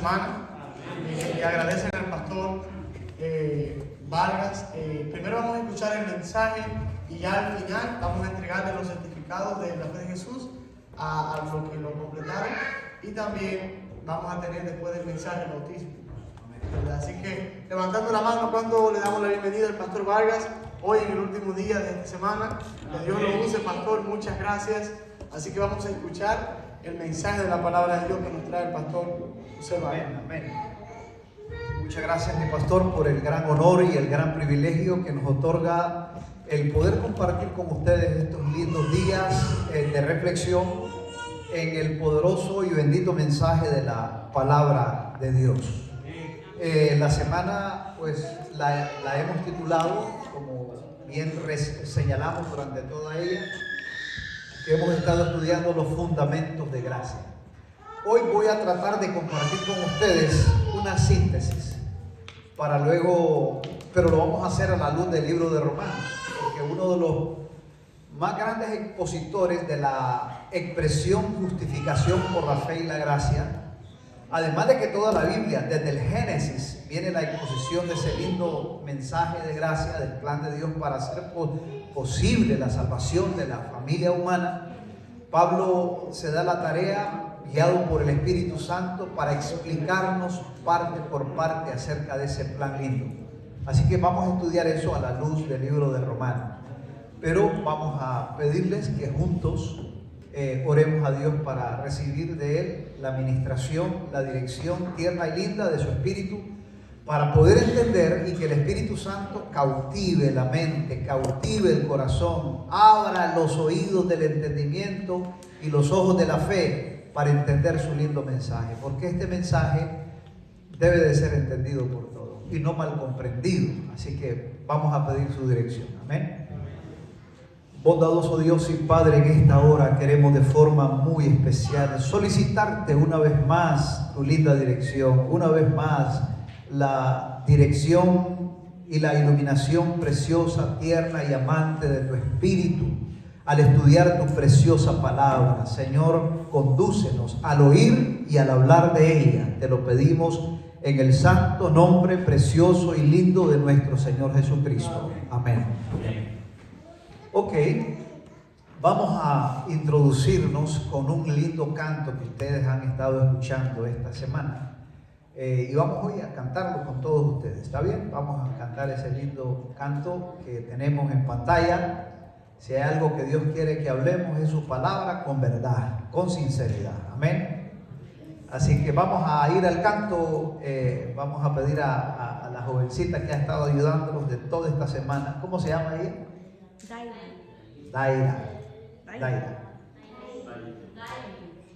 semana y agradecen al pastor Vargas. Primero vamos a escuchar el mensaje y ya al final vamos a entregarle los certificados de la fe de Jesús a los que lo completaron, y también vamos a tener después del mensaje el bautismo. Así que levantando la mano cuando le damos la bienvenida al pastor Vargas, hoy en el último día de esta semana. Que Dios lo use, pastor, muchas gracias. Así que vamos a escuchar el mensaje de la palabra de Dios que nos trae el pastor José Vargas. Amén. Muchas gracias, mi pastor, por el gran honor y el gran privilegio que nos otorga el poder compartir con ustedes estos lindos días de reflexión en el poderoso y bendito mensaje de la palabra de Dios. La semana pues la hemos titulado, como bien señalamos durante toda ella, que hemos estado estudiando los fundamentos de gracia. Hoy voy a tratar de compartir con ustedes una síntesis para luego, pero lo vamos a hacer a la luz del libro de Romanos, porque uno de los más grandes expositores de la expresión justificación por la fe y la gracia, además de que toda la Biblia, desde el Génesis, viene la exposición de ese lindo mensaje de gracia, del plan de Dios para hacer posible la salvación de la familia humana. Pablo se da la tarea, guiado por el Espíritu Santo, para explicarnos parte por parte acerca de ese plan lindo. Así que vamos a estudiar eso a la luz del libro de Romanos. Pero vamos a pedirles que juntos oremos a Dios para recibir de Él la administración, la dirección tierna y linda de su Espíritu, para poder entender y que el Espíritu Santo cautive la mente, cautive el corazón, abra los oídos del entendimiento y los ojos de la fe para entender su lindo mensaje, porque este mensaje debe de ser entendido por todos y no mal comprendido. Así que vamos a pedir su dirección. Amén. Bondadoso Dios y Padre, en esta hora queremos de forma muy especial solicitarte una vez más tu linda dirección, una vez más la dirección y la iluminación preciosa, tierna y amante de tu Espíritu al estudiar tu preciosa palabra. Señor, condúcenos al oír y al hablar de ella. Te lo pedimos en el santo nombre precioso y lindo de nuestro Señor Jesucristo. Amén. Ok, vamos a introducirnos con un lindo canto que ustedes han estado escuchando esta semana. Y vamos hoy a cantarlo con todos ustedes, ¿está bien? Vamos a cantar ese lindo canto que tenemos en pantalla. Si hay algo que Dios quiere que hablemos es su palabra con verdad, con sinceridad, amén. Así que vamos a ir al canto. Vamos a pedir a la jovencita que ha estado ayudándonos de toda esta semana. ¿Cómo se llama ella?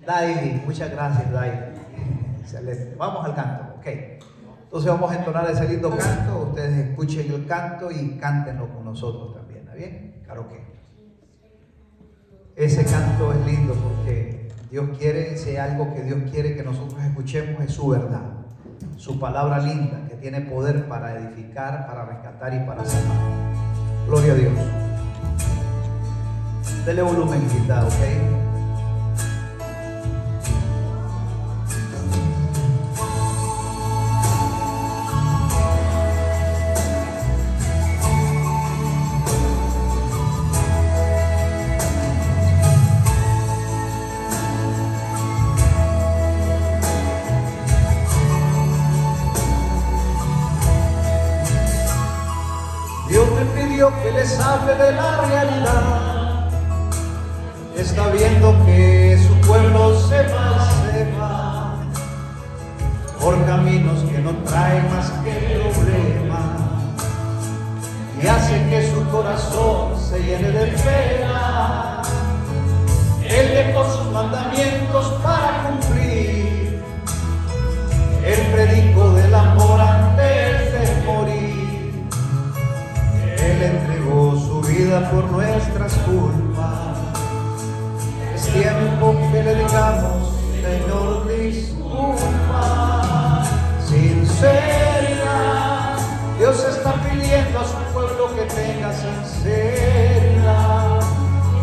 Dairi, muchas gracias, Dairi. Excelente. Vamos al canto, ok. Entonces vamos a entonar ese lindo canto. Ustedes escuchen el canto y cántenlo con nosotros también, ¿está bien? Claro que ese canto es lindo porque Dios quiere, si hay algo que Dios quiere que nosotros escuchemos es su verdad, su palabra linda que tiene poder para edificar, para rescatar y para salvar. Gloria a Dios. Dele volumen, hijita, ok. Dios me pidió que les hable de la realidad. Está viendo que su pueblo se va por caminos que no traen más que problemas, y hace que su corazón se llene de pena. Él dejó sus mandamientos para cumplir. Él predicó del amor antes de morir. Él entregó su vida por nuestras culpas. Es tiempo que le digamos, Señor, disculpa. Sinceridad, Dios está pidiendo a su pueblo que tenga sinceridad.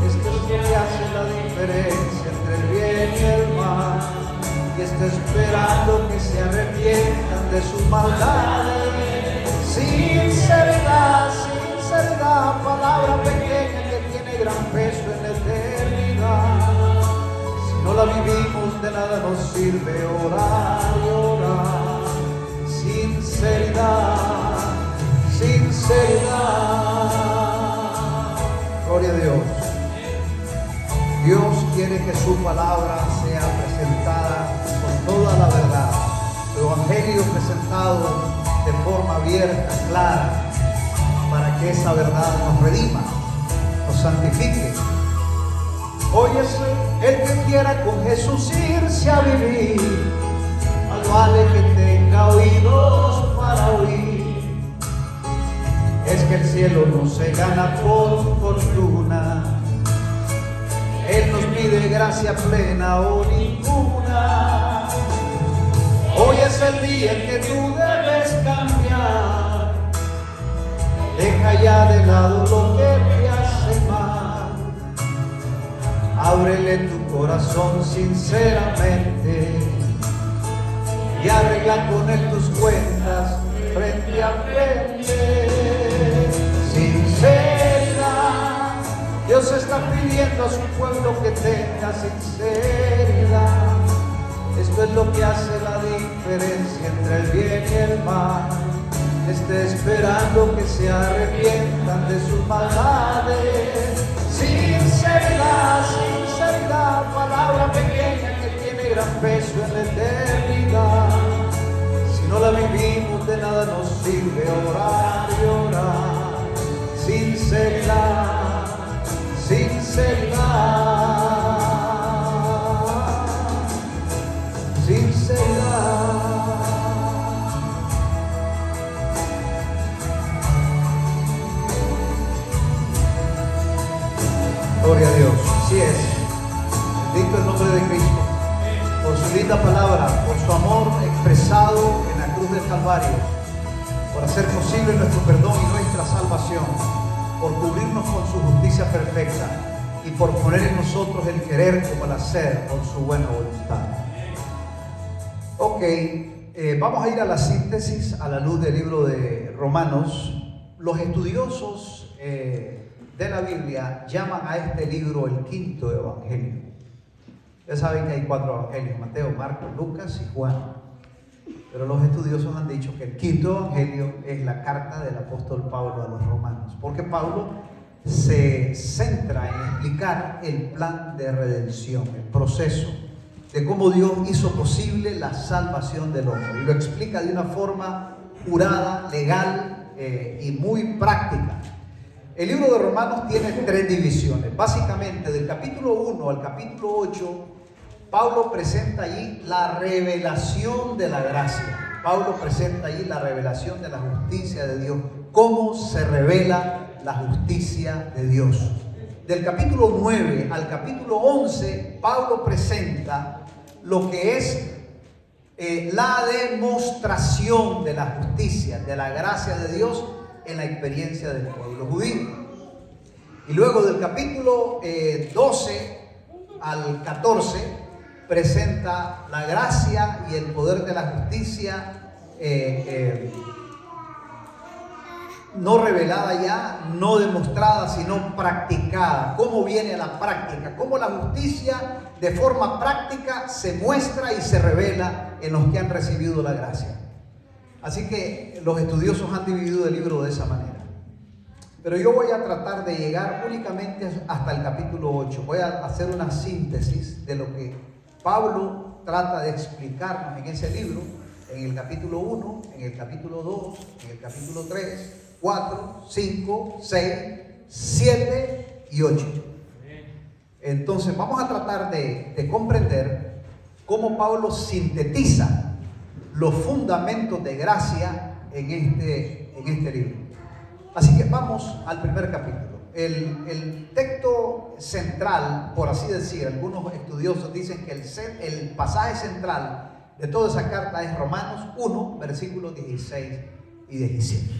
Es que esto que hace la diferencia entre el bien y el mal, y está esperando que se arregle de sus maldades. Sinceridad, sinceridad, palabra pequeña que tiene gran peso en la eternidad. Si no la vivimos, de nada nos sirve orar y orar. Sinceridad, sinceridad. Gloria a Dios. Dios quiere que su palabra sea presentada con toda la verdad. El evangelio presentado de forma abierta, clara, para que esa verdad nos redima, nos santifique. Óyese, el que quiera con Jesús irse a vivir, más vale que tenga oídos para oír. Es que el cielo no se gana por fortuna, Él nos pide gracia plena o ninguna. Hoy es el día en que tú debes cambiar. Deja ya de lado lo que te hace mal. Ábrele tu corazón sinceramente y arregla con Él tus cuentas frente a frente. Sinceridad, Dios está pidiendo a su pueblo que tenga sinceridad. Esto es lo que hace la diferencia entre el bien y el mal. Esté esperando que se arrepientan de sus maldades. Sinceridad, sinceridad, palabra pequeña que tiene gran peso en la eternidad. Si no la vivimos, de nada nos sirve orar y orar. Sinceridad, sinceridad, sinceridad. Gloria a Dios, así es. Bendito el nombre de Cristo, por su linda palabra, por su amor expresado en la cruz del Calvario, por hacer posible nuestro perdón y nuestra salvación, por cubrirnos con su justicia perfecta y por poner en nosotros el querer como el hacer con su buena voluntad. Ok, vamos a ir a la síntesis a la luz del libro de Romanos. Los estudiosos de la Biblia llaman a este libro el quinto evangelio. Ustedes saben que hay 4 evangelios: Mateo, Marcos, Lucas y Juan. Pero los estudiosos han dicho que el quinto evangelio es la carta del apóstol Pablo a los romanos, porque Pablo se centra en explicar el plan de redención, el proceso de cómo Dios hizo posible la salvación del hombre, y lo explica de una forma jurada, legal y muy práctica. El libro de Romanos tiene 3 divisiones. Básicamente, del capítulo 1 al capítulo 8, Pablo presenta allí la revelación de la gracia. Pablo presenta allí la revelación de la justicia de Dios. Cómo se revela la justicia de Dios. Del capítulo 9 al capítulo 11, Pablo presenta lo que es la demostración de la justicia, de la gracia de Dios en la experiencia del pueblo judío. Y luego del capítulo 12 al 14, presenta la gracia y el poder de la justicia no revelada ya, no demostrada, sino practicada. Cómo viene a la práctica, cómo la justicia de forma práctica se muestra y se revela en los que han recibido la gracia. Así que los estudiosos han dividido el libro de esa manera. Pero yo voy a tratar de llegar únicamente hasta el capítulo 8. Voy a hacer una síntesis de lo que Pablo trata de explicarnos en ese libro, en el capítulo 1, en el capítulo 2, en el capítulo 3, 4, 5, 6, 7 y 8. Entonces vamos a tratar de comprender cómo Pablo sintetiza los fundamentos de gracia en este libro. Así que vamos al primer capítulo. El texto central, por así decir, algunos estudiosos dicen que el pasaje central de toda esa carta es Romanos 1, versículos 16 y 17.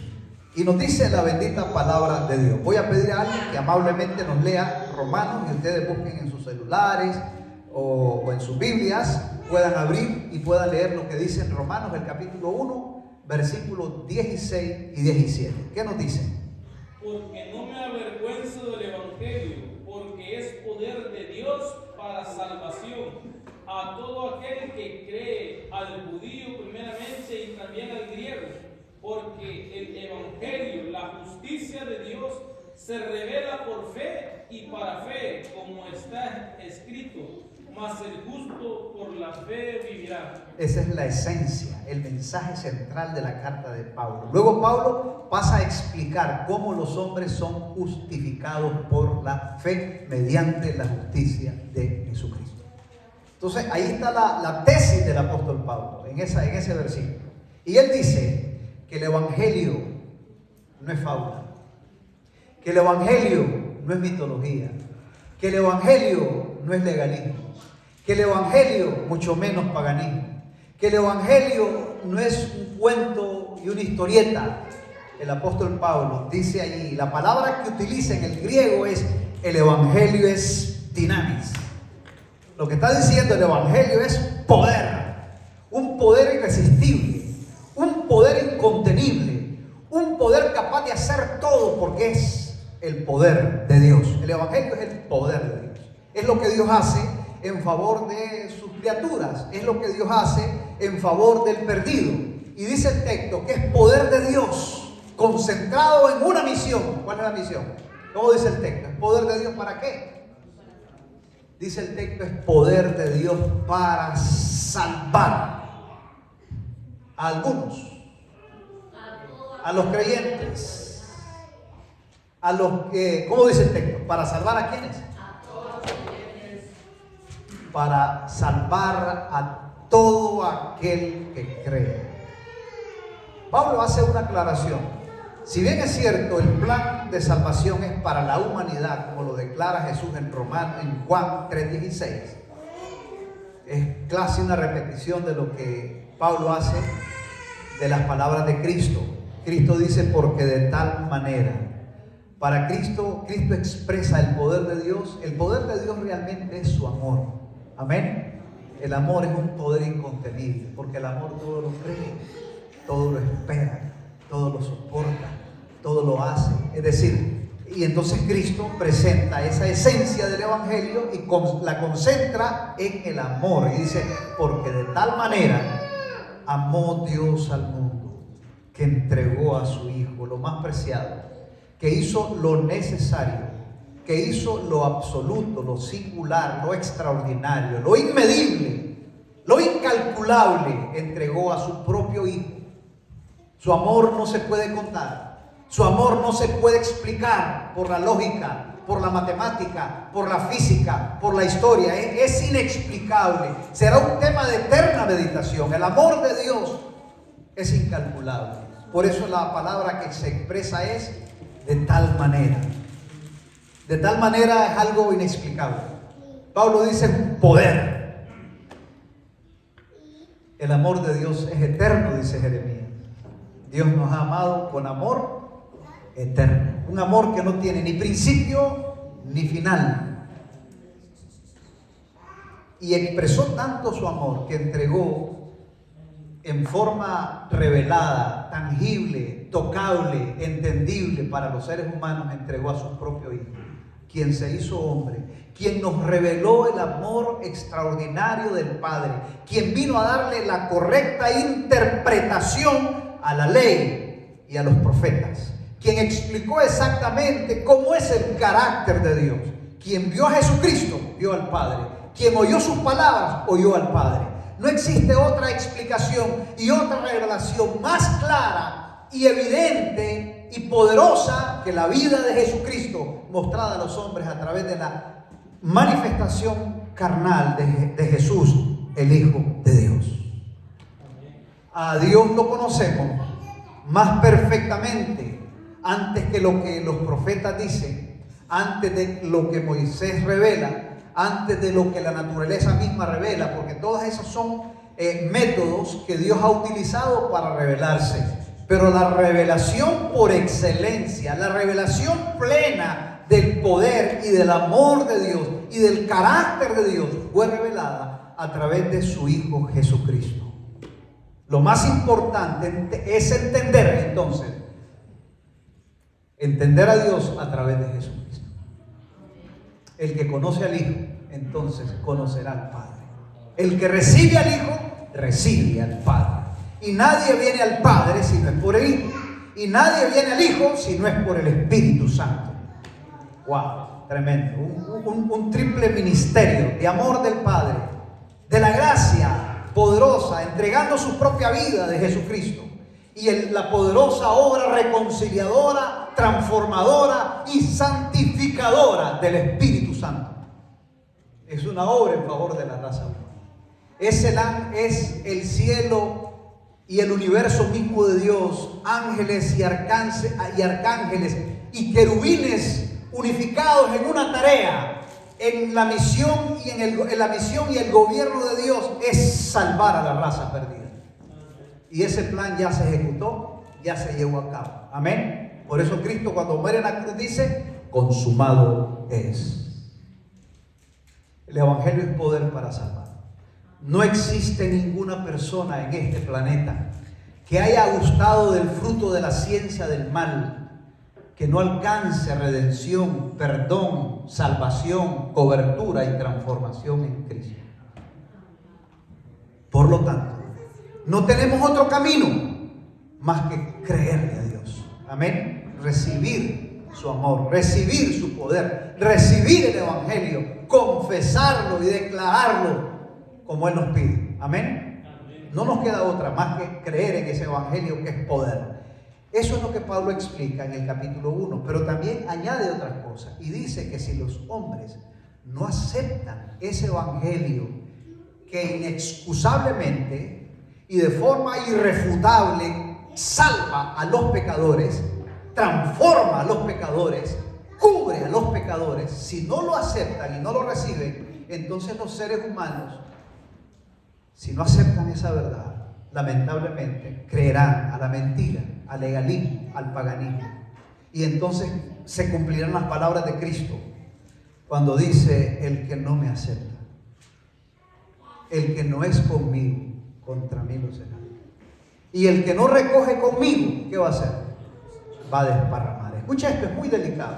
Y nos dice la bendita palabra de Dios. Voy a pedir a alguien que amablemente nos lea Romanos, y ustedes busquen en sus celulares o en sus Biblias puedan abrir y puedan leer lo que dice en Romanos, el capítulo 1, versículos 16 y 17. ¿Qué nos dice? Porque no me avergüenzo del Evangelio, porque es poder de Dios para salvación a todo aquel que cree, al judío primeramente y también al griego, porque el Evangelio, la justicia de Dios, se revela por fe y para fe, como está escrito, mas el justo por la fe vivirá. Esa es la esencia, el mensaje central de la carta de Pablo. Luego Pablo pasa a explicar cómo los hombres son justificados por la fe mediante la justicia de Jesucristo. Entonces ahí está la tesis del apóstol Pablo, en ese versículo. Y él dice que el Evangelio no es fábula, que el Evangelio no es mitología, que el Evangelio no es legalismo, que el Evangelio mucho menos paganismo, que el Evangelio no es un cuento y una historieta. El apóstol Pablo dice allí, la palabra que utiliza en el griego es, el Evangelio es dinamis. Lo que está diciendo el Evangelio es poder, un poder irresistible, un poder incontenible, un poder capaz de hacer todo porque es el poder de Dios. El Evangelio es el poder de Dios. Es lo que Dios hace en favor de sus criaturas, es lo que Dios hace en favor del perdido. Y dice el texto que es poder de Dios concentrado en una misión. ¿Cuál es la misión? ¿Cómo dice el texto? ¿Es poder de Dios para qué? Dice el texto, es poder de Dios para salvar a algunos, a los creyentes, a los que, ¿cómo dice el texto? ¿Para salvar a quiénes? Para salvar a todo aquel que cree. Pablo hace una aclaración. Si bien es cierto, el plan de salvación es para la humanidad, como lo declara Jesús en Juan 3:16, es casi una repetición de lo que Pablo hace de las palabras de Cristo. Cristo dice, porque de tal manera, para Cristo expresa el poder de Dios. El poder de Dios realmente es su amor. Amén. El amor es un poder incontenible, porque el amor todo lo cree, todo lo espera, todo lo soporta, todo lo hace. Es decir, y entonces Cristo presenta esa esencia del Evangelio y la concentra en el amor. Y dice, porque de tal manera amó Dios al mundo, que entregó a su Hijo, lo más preciado, que hizo lo necesario, que hizo lo absoluto, lo singular, lo extraordinario, lo inmedible, lo incalculable, entregó a su propio Hijo. Su amor no se puede contar, su amor no se puede explicar por la lógica, por la matemática, por la física, por la historia. Es inexplicable, será un tema de eterna meditación. El amor de Dios es incalculable. Por eso la palabra que se expresa es de tal manera. De tal manera es algo inexplicable. Pablo dice poder. El amor de Dios es eterno, dice Jeremías. Dios nos ha amado con amor eterno. Un amor que no tiene ni principio ni final. Y expresó tanto su amor que entregó en forma revelada, tangible, tocable, entendible para los seres humanos, entregó a su propio Hijo, quien se hizo hombre, quien nos reveló el amor extraordinario del Padre, quien vino a darle la correcta interpretación a la ley y a los profetas, quien explicó exactamente cómo es el carácter de Dios, quien vio a Jesucristo, vio al Padre, quien oyó sus palabras, oyó al Padre. No existe otra explicación y otra revelación más clara y evidente y poderosa que la vida de Jesucristo mostrada a los hombres a través de la manifestación carnal de Jesús, el Hijo de Dios. A Dios lo conocemos más perfectamente antes que lo que los profetas dicen, antes de lo que Moisés revela, antes de lo que la naturaleza misma revela, porque todas esas son métodos que Dios ha utilizado para revelarse. Pero la revelación por excelencia, la revelación plena del poder y del amor de Dios y del carácter de Dios fue revelada a través de su Hijo Jesucristo. Lo más importante es entender entonces, entender a Dios a través de Jesucristo. El que conoce al Hijo, entonces conocerá al Padre. El que recibe al Hijo, recibe al Padre. Y nadie viene al Padre si no es por el Hijo. Y nadie viene al Hijo si no es por el Espíritu Santo. ¡Wow! Tremendo. Un triple ministerio de amor del Padre, de la gracia poderosa, entregando su propia vida de Jesucristo. Y la poderosa obra reconciliadora, transformadora y santificadora del Espíritu Santo. Es una obra en favor de la raza humana. Es el cielo y el universo mismo de Dios, ángeles y arcángeles y querubines unificados en una tarea, en la misión y en la misión y el gobierno de Dios es salvar a la raza perdida. Y ese plan ya se ejecutó, ya se llevó a cabo. Amén. Por eso Cristo, cuando muere en la cruz, dice: consumado es. El Evangelio es poder para salvar. No existe ninguna persona en este planeta que haya gustado del fruto de la ciencia del mal que no alcance redención, perdón, salvación, cobertura y transformación en Cristo. Por lo tanto, no tenemos otro camino más que creerle a Dios. Amén. Recibir su amor, recibir su poder, recibir el Evangelio, confesarlo y declararlo como Él nos pide. Amén. No nos queda otra más que creer en ese Evangelio que es poder. Eso es lo que Pablo explica en el capítulo 1, pero también añade otras cosas y dice que si los hombres no aceptan ese Evangelio que inexcusablemente y de forma irrefutable salva a los pecadores, transforma a los pecadores, cubre a los pecadores, si no lo aceptan y no lo reciben, entonces los seres humanos, si no aceptan esa verdad, lamentablemente creerán a la mentira, al legalismo, al paganismo. Y entonces se cumplirán las palabras de Cristo cuando dice: el que no me acepta, el que no es conmigo, contra mí lo será. Y el que no recoge conmigo, ¿qué va a hacer? Va a desparramar. Escucha esto, es muy delicado.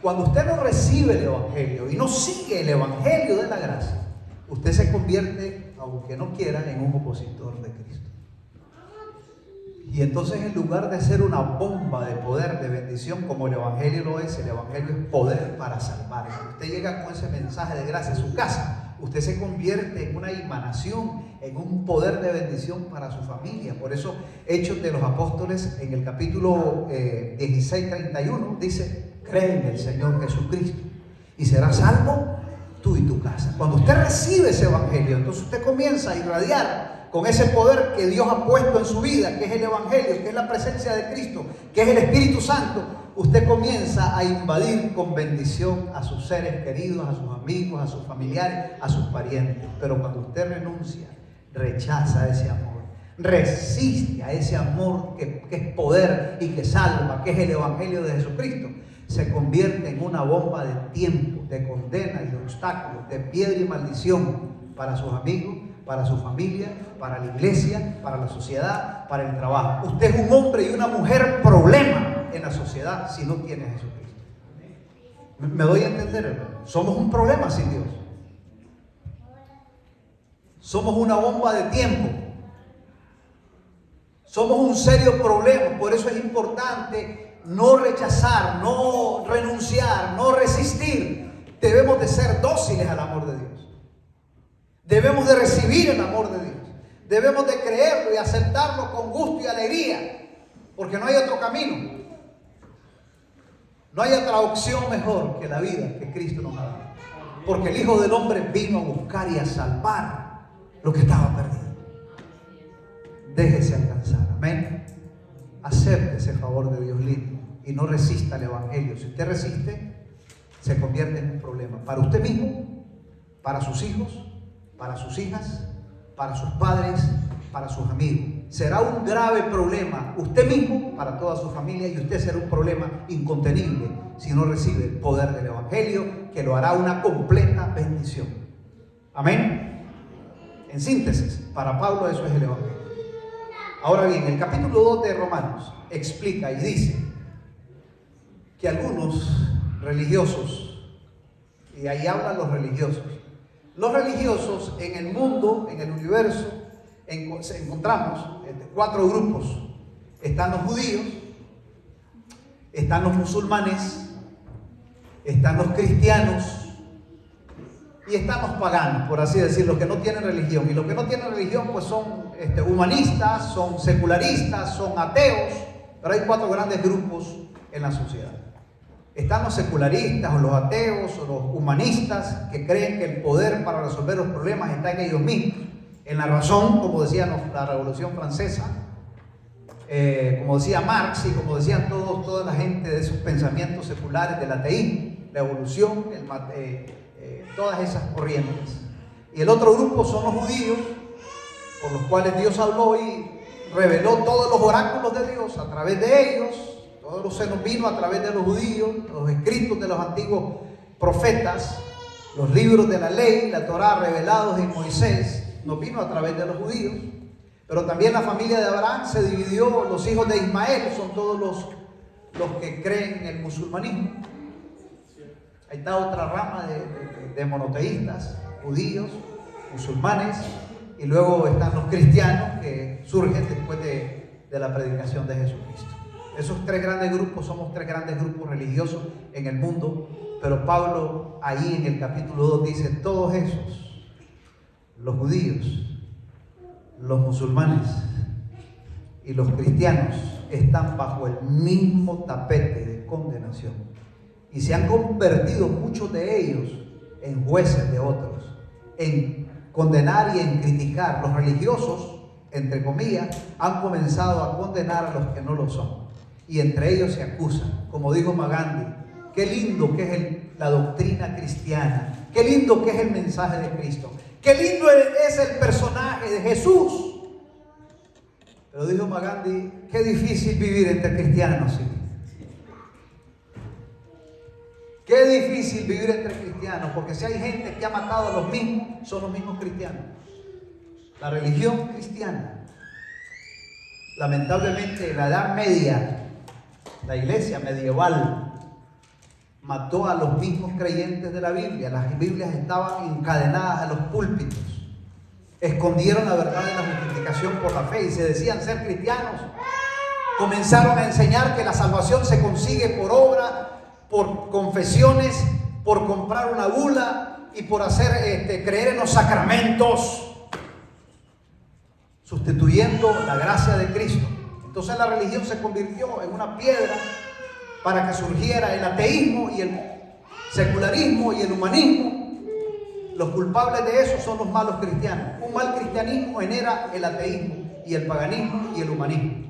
Cuando usted no recibe el Evangelio y no sigue el Evangelio de la gracia, usted se convierte, aunque no quiera, en un opositor de Cristo. Y entonces, en lugar de ser una bomba de poder, de bendición, como el Evangelio lo es, el Evangelio es poder para salvar. Cuando usted llega con ese mensaje de gracia a su casa, usted se convierte en una emanación, en un poder de bendición para su familia. Por eso, Hechos de los Apóstoles, en el capítulo 16:31, dice: cree en el Señor Jesucristo y serás salvo tú y tu casa. Cuando usted recibe ese Evangelio, entonces usted comienza a irradiar con ese poder que Dios ha puesto en su vida, que es el Evangelio, que es la presencia de Cristo, que es el Espíritu Santo. Usted comienza a invadir con bendición a sus seres queridos, a sus amigos, a sus familiares, a sus parientes. Pero cuando usted renuncia, rechaza ese amor, resiste a ese amor que es poder y que salva, que es el Evangelio de Jesucristo, se convierte en una bomba de tiempo, de condena y de obstáculos, de piedra y maldición para sus amigos, para su familia, para la iglesia, para la sociedad, para el trabajo. Usted es un hombre y una mujer problema en la sociedad si no tiene a Jesucristo. ¿Me doy a entender, hermano? Somos un problema sin Dios. Somos una bomba de tiempo. Somos un serio problema. Por eso es importante no rechazar, no renunciar, no resistir. Debemos de ser dóciles al amor de Dios. Debemos de recibir el amor de Dios. Debemos de creerlo y aceptarlo con gusto y alegría, porque no hay otro camino. No hay otra opción mejor que la vida que Cristo nos ha dado. Porque el Hijo del Hombre vino a buscar y a salvar lo que estaba perdido. Déjese alcanzar. Amén. Acepte ese favor de Dios lindo y no resista el Evangelio. Si usted resiste, se convierte en un problema para usted mismo, para sus hijos, para sus hijas, para sus padres, para sus amigos. Será un grave problema usted mismo, para toda su familia, y usted será un problema incontenible si no recibe el poder del Evangelio, que lo hará una completa bendición. Amén. En síntesis, para Pablo eso es el Evangelio. Ahora bien, el capítulo 2 de Romanos explica y dice que algunos religiosos, y ahí hablan los religiosos en el mundo, en el universo, encontramos 4 grupos. Están los judíos, están los musulmanes, están los cristianos y están los paganos, por así decirlo, que no tienen religión. Y los que no tienen religión pues son humanistas, son secularistas, son ateos, pero hay 4 grandes grupos en la sociedad. Están los secularistas o los ateos o los humanistas que creen que el poder para resolver los problemas está en ellos mismos, en la razón, como decía la Revolución Francesa, como decía Marx y como decían toda la gente de esos pensamientos seculares del ateísmo, la evolución, todas esas corrientes. Y el otro grupo son los judíos, por los cuales Dios habló y reveló todos los oráculos de Dios a través de ellos. Todo se nos vino a través de los judíos, los escritos de los antiguos profetas, los libros de la ley, la Torá revelados en Moisés, nos vino a través de los judíos. Pero también la familia de Abraham se dividió, los hijos de Ismael son todos los que creen en el musulmanismo. Ahí está otra rama de monoteístas, judíos, musulmanes, y luego están los cristianos que surgen después de la predicación de Jesucristo. Esos 3 grandes grupos, somos 3 grandes grupos religiosos en el mundo, pero Pablo ahí en el capítulo 2 dice, todos esos, los judíos, los musulmanes y los cristianos están bajo el mismo tapete de condenación y se han convertido muchos de ellos en jueces de otros, en condenar y en criticar. Los religiosos, entre comillas, han comenzado a condenar a los que no lo son y entre ellos se acusan, como dijo Magandhi. Qué lindo que es la doctrina cristiana, qué lindo que es el mensaje de Cristo, qué lindo es el personaje de Jesús. Pero dijo Magandhi, qué difícil vivir entre cristianos. ¿Sí? Qué difícil vivir entre cristianos, porque si hay gente que ha matado a los mismos, son los mismos cristianos. La religión cristiana, lamentablemente en la Edad Media, la iglesia medieval mató a los mismos creyentes de la Biblia. Las Biblias estaban encadenadas a los púlpitos. Escondieron la verdad de la justificación por la fe y se decían ser cristianos. Comenzaron a enseñar que la salvación se consigue por obra, por confesiones, por comprar una bula y por creer en los sacramentos, sustituyendo la gracia de Cristo. Entonces la religión se convirtió en una piedra para que surgiera el ateísmo y el secularismo y el humanismo. Los culpables de eso son los malos cristianos. Un mal cristianismo genera el ateísmo y el paganismo y el humanismo.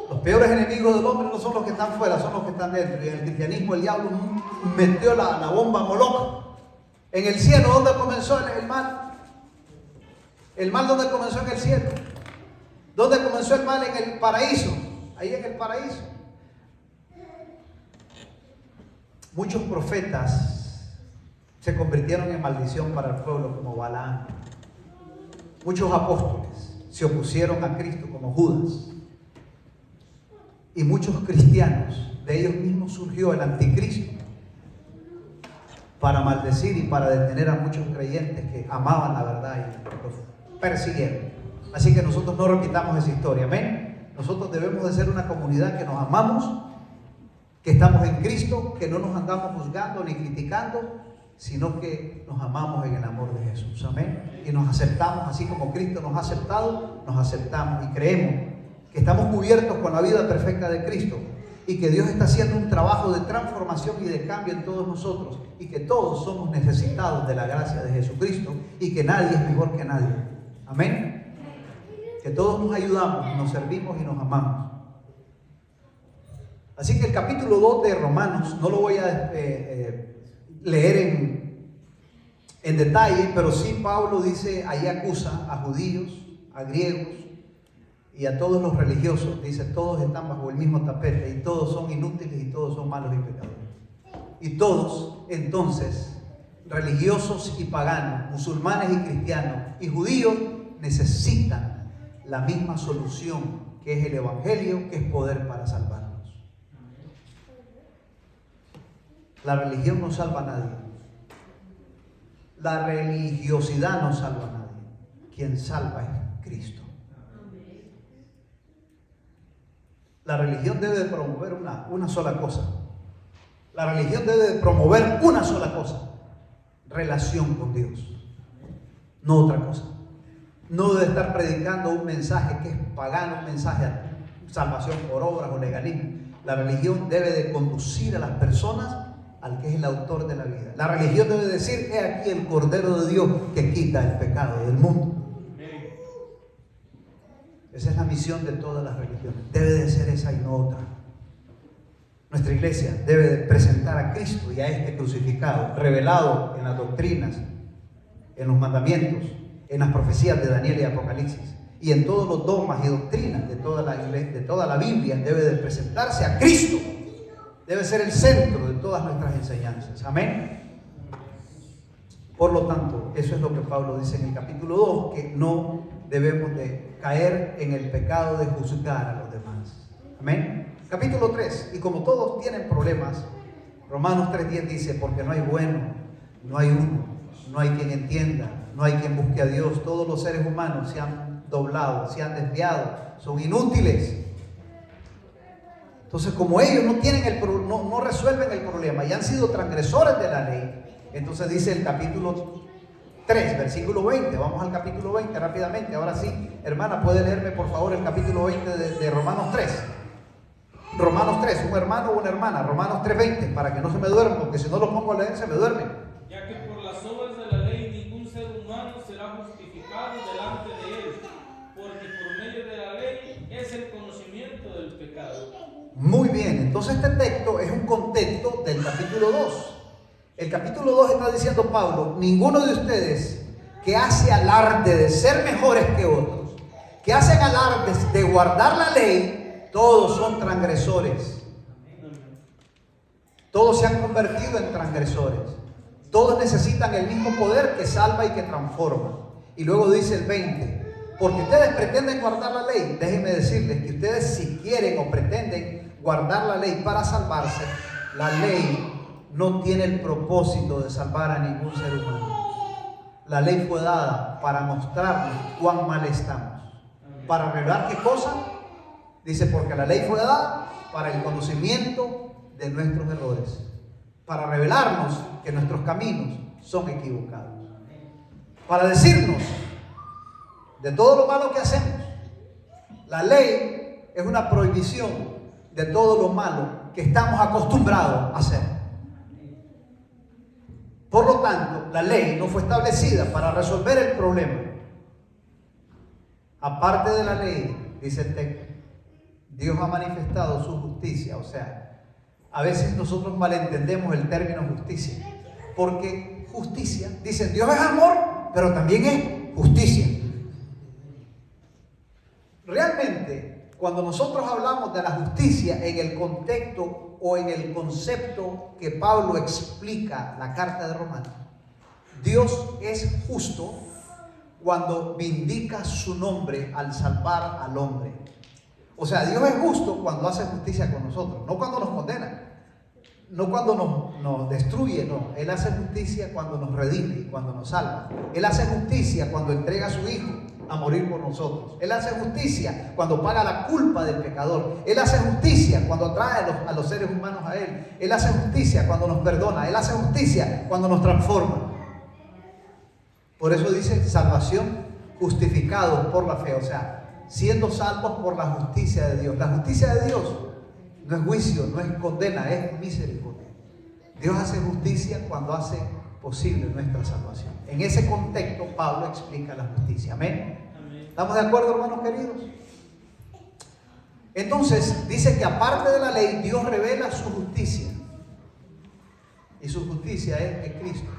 Los peores enemigos del hombre no son los que están fuera, son los que están dentro. Y en el cristianismo el diablo metió la bomba a Moloch. En el cielo, ¿dónde comenzó el mal? ¿El mal dónde comenzó? En el cielo. ¿Dónde comenzó el mal? En el paraíso. Ahí en el paraíso. Muchos profetas se convirtieron en maldición para el pueblo, como Balaam. Muchos apóstoles se opusieron a Cristo, como Judas. Y muchos cristianos, de ellos mismos surgió el anticristo para maldecir y para detener a muchos creyentes que amaban la verdad y los persiguieron. Así que nosotros no repitamos esa historia, amén. Nosotros debemos de ser una comunidad que nos amamos, que estamos en Cristo, que no nos andamos juzgando ni criticando, sino que nos amamos en el amor de Jesús, amén. Y nos aceptamos así como Cristo nos ha aceptado, nos aceptamos y creemos que estamos cubiertos con la vida perfecta de Cristo y que Dios está haciendo un trabajo de transformación y de cambio en todos nosotros y que todos somos necesitados de la gracia de Jesucristo y que nadie es mejor que nadie, amén. Que todos nos ayudamos, nos servimos y nos amamos. Así que el capítulo 2 de Romanos no lo voy a leer en detalle, pero sí Pablo dice, ahí acusa a judíos, a griegos y a todos los religiosos. Dice, todos están bajo el mismo tapete y todos son inútiles y todos son malos y pecadores. Y todos entonces religiosos y paganos, musulmanes y cristianos y judíos necesitan la misma solución, que es el Evangelio, que es poder para salvarnos. La religión no salva a nadie. La religiosidad no salva a nadie. Quien salva es Cristo. La religión debe de promover una sola cosa. La religión debe de promover una sola cosa: relación con Dios, no otra cosa. No debe estar predicando un mensaje que es pagano, un mensaje de salvación por obras o legalismo. La religión debe de conducir a las personas al que es el autor de la vida. La religión debe decir: he aquí el Cordero de Dios que quita el pecado del mundo. Esa es la misión de todas las religiones. Debe de ser esa y no otra. Nuestra iglesia debe de presentar a Cristo y a este crucificado, revelado en las doctrinas, en los mandamientos, en las profecías de Daniel y Apocalipsis, y en todos los dogmas y doctrinas de toda la iglesia, de toda la Biblia. Debe de presentarse a Cristo. Debe ser el centro de todas nuestras enseñanzas. Amén. Por lo tanto, eso es lo que Pablo dice en el capítulo 2, que no debemos de caer en el pecado de juzgar a los demás. Amén. Capítulo 3, y como todos tienen problemas, Romanos 3:10 dice: porque no hay bueno, no hay uno, no hay quien entienda, no hay quien busque a Dios. Todos los seres humanos se han doblado, se han desviado, son inútiles. Entonces, como ellos no resuelven el problema y han sido transgresores de la ley, entonces dice el capítulo 3, versículo 20. Vamos al capítulo 20 rápidamente. Ahora sí, hermana, ¿puede leerme por favor el capítulo 20 de Romanos 3? Romanos 3, un hermano o una hermana. Romanos 3:20, para que no se me duerma, porque si no lo pongo a leer se me duerme. Ya que por las obras de la ley ningún ser humano será justificado delante de él, porque por medio de la ley es el conocimiento del pecado. Muy bien, entonces este texto es un contexto del capítulo 2. El capítulo 2 está diciendo Pablo: ninguno de ustedes que hace alarde de ser mejores que otros, que hacen alardes de guardar la ley, todos son transgresores. Todos se han convertido en transgresores. Todos necesitan el mismo poder que salva y que transforma. Y luego dice el 20: porque ustedes pretenden guardar la ley. Déjenme decirles que ustedes, si quieren o pretenden guardar la ley para salvarse, la ley no tiene el propósito de salvar a ningún ser humano. La ley fue dada para mostrarnos cuán mal estamos. ¿Para revelar qué cosa? Dice: porque la ley fue dada para el conocimiento de nuestros errores, para revelarnos que nuestros caminos son equivocados, para decirnos de todo lo malo que hacemos. La ley es una prohibición de todo lo malo que estamos acostumbrados a hacer. Por lo tanto, la ley no fue establecida para resolver el problema. Aparte de la ley, dice el texto, Dios ha manifestado su justicia. O sea, a veces nosotros malentendemos el término justicia, porque justicia, dicen, Dios es amor, pero también es justicia. Realmente, cuando nosotros hablamos de la justicia en el contexto o en el concepto que Pablo explica la carta de Romanos, Dios es justo cuando vindica su nombre al salvar al hombre. O sea, Dios es justo cuando hace justicia con nosotros, no cuando nos condena, no cuando nos destruye, no. Él hace justicia cuando nos redime y cuando nos salva. Él hace justicia cuando entrega a su Hijo a morir por nosotros. Él hace justicia cuando paga la culpa del pecador. Él hace justicia cuando trae a los seres humanos a Él. Él hace justicia cuando nos perdona. Él hace justicia cuando nos transforma. Por eso dice salvación, justificados por la fe. O sea, siendo salvos por la justicia de Dios. La justicia de Dios no es juicio, no es condena, es misericordia. Dios hace justicia cuando hace posible nuestra salvación. En ese contexto, Pablo explica la justicia. Amén. ¿Estamos de acuerdo, hermanos queridos? Entonces, dice que aparte de la ley, Dios revela su justicia. Y su justicia es Cristo.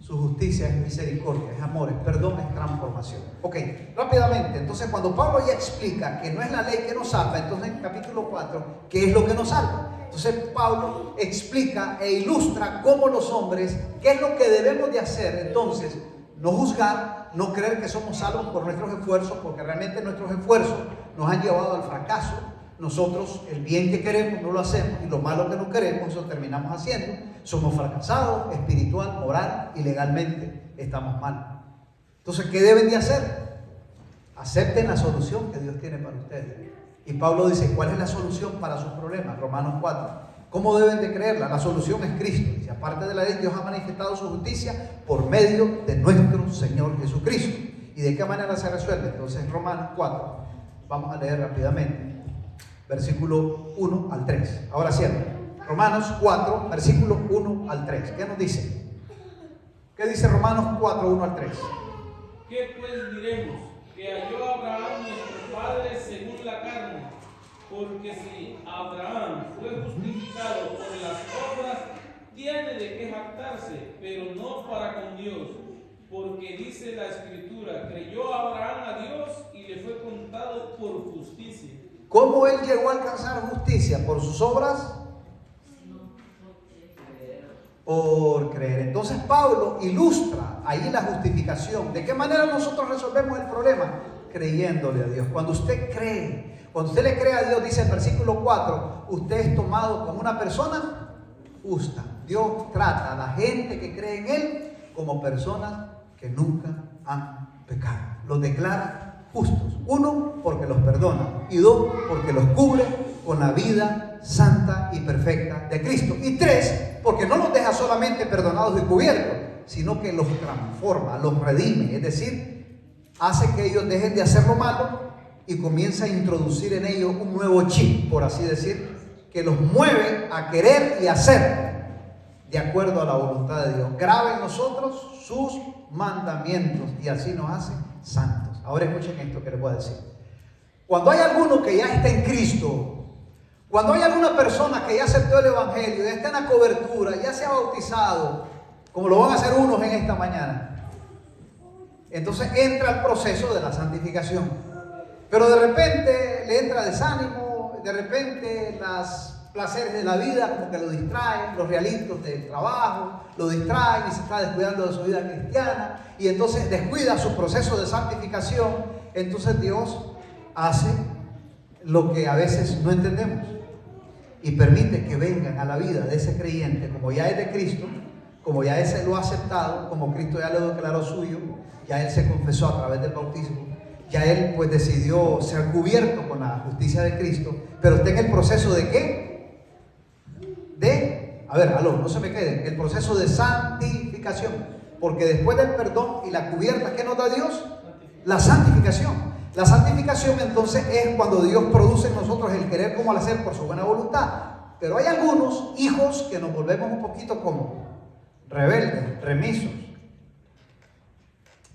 Su justicia es misericordia, es amor, es perdón, es transformación. Ok, rápidamente. Entonces, cuando Pablo ya explica que no es la ley que nos salva, entonces en capítulo 4, ¿qué es lo que nos salva? Entonces, Pablo explica e ilustra cómo los hombres, qué es lo que debemos de hacer. Entonces, no juzgar, no creer que somos salvos por nuestros esfuerzos, porque realmente nuestros esfuerzos nos han llevado al fracaso. Nosotros el bien que queremos no lo hacemos y lo malo que no queremos, eso terminamos haciendo. Somos fracasados espiritual, moral y legalmente estamos mal. Entonces, ¿qué deben de hacer? Acepten la solución que Dios tiene para ustedes. Y Pablo dice, ¿cuál es la solución para sus problemas? Romanos 4. ¿Cómo deben de creerla? La solución es Cristo. Y aparte de la ley, Dios ha manifestado su justicia por medio de nuestro Señor Jesucristo. ¿Y de qué manera se resuelve? Entonces, Romanos 4. Vamos a leer rápidamente. Versículo 1 al 3. Ahora cierra. Romanos 4, versículo 1 al 3. ¿Qué nos dice? ¿Qué dice Romanos 4, 1 al 3? ¿Qué pues diremos? Que halló Abraham nuestro padre según la carne. Porque si Abraham fue justificado por las obras, tiene de qué jactarse, pero no para con Dios. Porque dice la Escritura, creyó Abraham a Dios y le fue contado por justicia. ¿Cómo él llegó a alcanzar justicia? ¿Por sus obras? Por creer. Entonces Pablo ilustra ahí la justificación. ¿De qué manera nosotros resolvemos el problema? Creyéndole a Dios. Cuando usted cree, cuando usted le cree a Dios, dice el versículo 4, usted es tomado como una persona justa. Dios trata a la gente que cree en Él como personas que nunca han pecado. Los declara justos. 1, porque los perdona. Y 2, porque los cubre con la vida santa y perfecta de Cristo. Y 3, porque no los deja solamente perdonados y cubiertos, sino que los transforma, los redime. Es decir, hace que ellos dejen de hacer lo malo y comienza a introducir en ellos un nuevo chip, por así decir, que los mueve a querer y hacer de acuerdo a la voluntad de Dios. Graba en nosotros sus mandamientos y así nos hace santos. Ahora escuchen esto que les voy a decir. Cuando hay alguno que ya está en Cristo, cuando hay alguna persona que ya aceptó el Evangelio, ya está en la cobertura, ya se ha bautizado, como lo van a hacer unos en esta mañana, entonces entra el proceso de la santificación. Pero de repente le entra desánimo, de repente los placeres de la vida como que lo distraen, los realitos del trabajo lo distraen y se está descuidando de su vida cristiana y entonces descuida su proceso de santificación. Entonces Dios hace lo que a veces no entendemos y permite que vengan a la vida de ese creyente, como ya es de Cristo, como ya ese lo ha aceptado, como Cristo ya lo declaró suyo, ya él se confesó a través del bautismo, ya él pues decidió ser cubierto con la justicia de Cristo, pero está en el proceso de ¿qué? No se me queden, el proceso de santificación, porque después del perdón y la cubierta, ¿qué nos da Dios? La santificación. La santificación entonces es cuando Dios produce en nosotros el querer como al hacer por su buena voluntad. Pero hay algunos hijos que nos volvemos un poquito como rebeldes, remisos.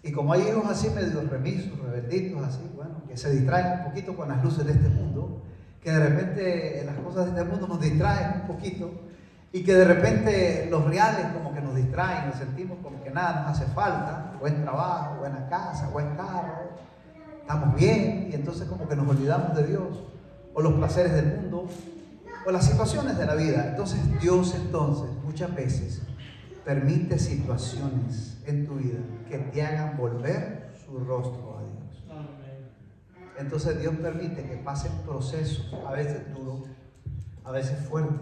Y como hay hijos así medio remisos, rebelditos así, bueno, que se distraen un poquito con las luces de este mundo, que de repente las cosas de este mundo nos distraen un poquito y que de repente los reales como que nos distraen, nos sentimos como que nada nos hace falta, buen trabajo, buena casa, buen carro, estamos bien y entonces como que nos olvidamos de Dios o los placeres del mundo o las situaciones de la vida. Entonces Dios muchas veces permite situaciones en tu vida que te hagan volver su rostro a Dios. Entonces Dios permite que pasen procesos, a veces duros, a veces fuertes,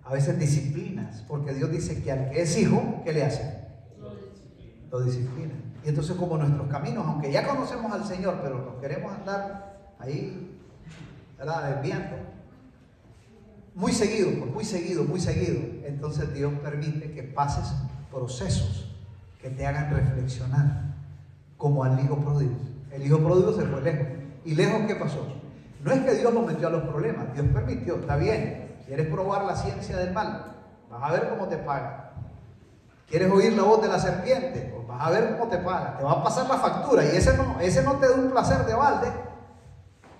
a veces disciplinas, porque Dios dice que al que es hijo, ¿qué le hace? Lo disciplina. Y entonces como nuestros caminos, aunque ya conocemos al Señor, pero nos queremos andar ahí, ¿verdad?, desviando, muy seguido, entonces Dios permite que pases procesos que te hagan reflexionar, como al hijo pródigo. El hijo pródigo se fue lejos. ¿Y lejos qué pasó? No es que Dios lo metió a los problemas, Dios permitió, está bien. ¿Quieres probar la ciencia del mal? Vas a ver cómo te paga. ¿Quieres oír la voz de la serpiente? Pues vas a ver cómo te paga. Te va a pasar la factura y ese no te da un placer de balde.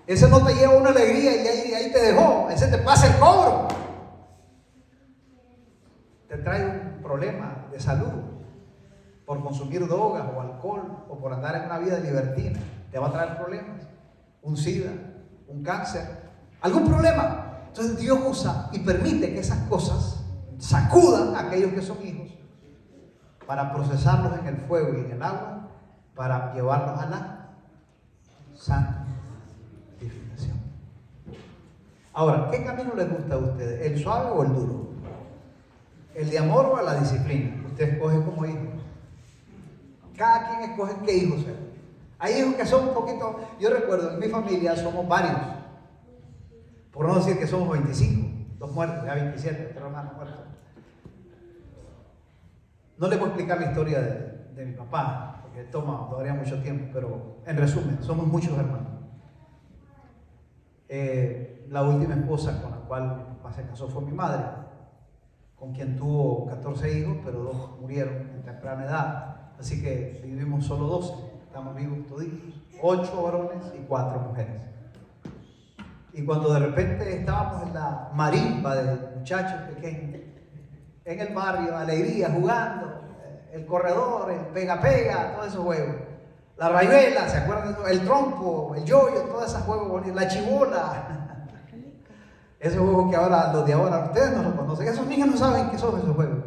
Ese no te lleva una alegría y ahí te dejó. Ese te pasa el cobro. Te trae un problema de salud. por consumir drogas o alcohol o por andar en una vida libertina, te va a traer problemas. Un SIDA, un cáncer, algún problema. Entonces Dios usa y permite que esas cosas sacudan a aquellos que son hijos para procesarlos en el fuego y en el agua, para llevarlos a la santificación. Ahora, ¿qué camino les gusta a ustedes? ¿El suave o el duro? ¿El de amor o la disciplina? Usted escoge como hijo. Cada quien escoge qué hijo sea. Hay hijos que son un poquito, yo recuerdo, en mi familia somos varios. Por no decir que somos 25, 2 muertos, ya 27, 3 hermanos muertos. No les voy a explicar la historia de mi papá, porque tomaría mucho tiempo, pero en resumen, somos muchos hermanos. La última esposa con la cual mi papá se casó fue mi madre, con quien tuvo 14 hijos, pero 2 murieron en temprana edad. Así que vivimos solo 12, estamos vivos toditos, 8 varones y 4 mujeres. Y cuando de repente estábamos en la marimba de muchachos pequeños, en el barrio, alegría, jugando, el corredor, el pega-pega, todos esos juegos. La rayuela, ¿se acuerdan de eso? El trompo, el yoyo, todos esos juegos bonitos, la chibola. Esos juegos que ahora, los de ahora, ustedes no los conocen. Esos niños no saben qué son esos juegos.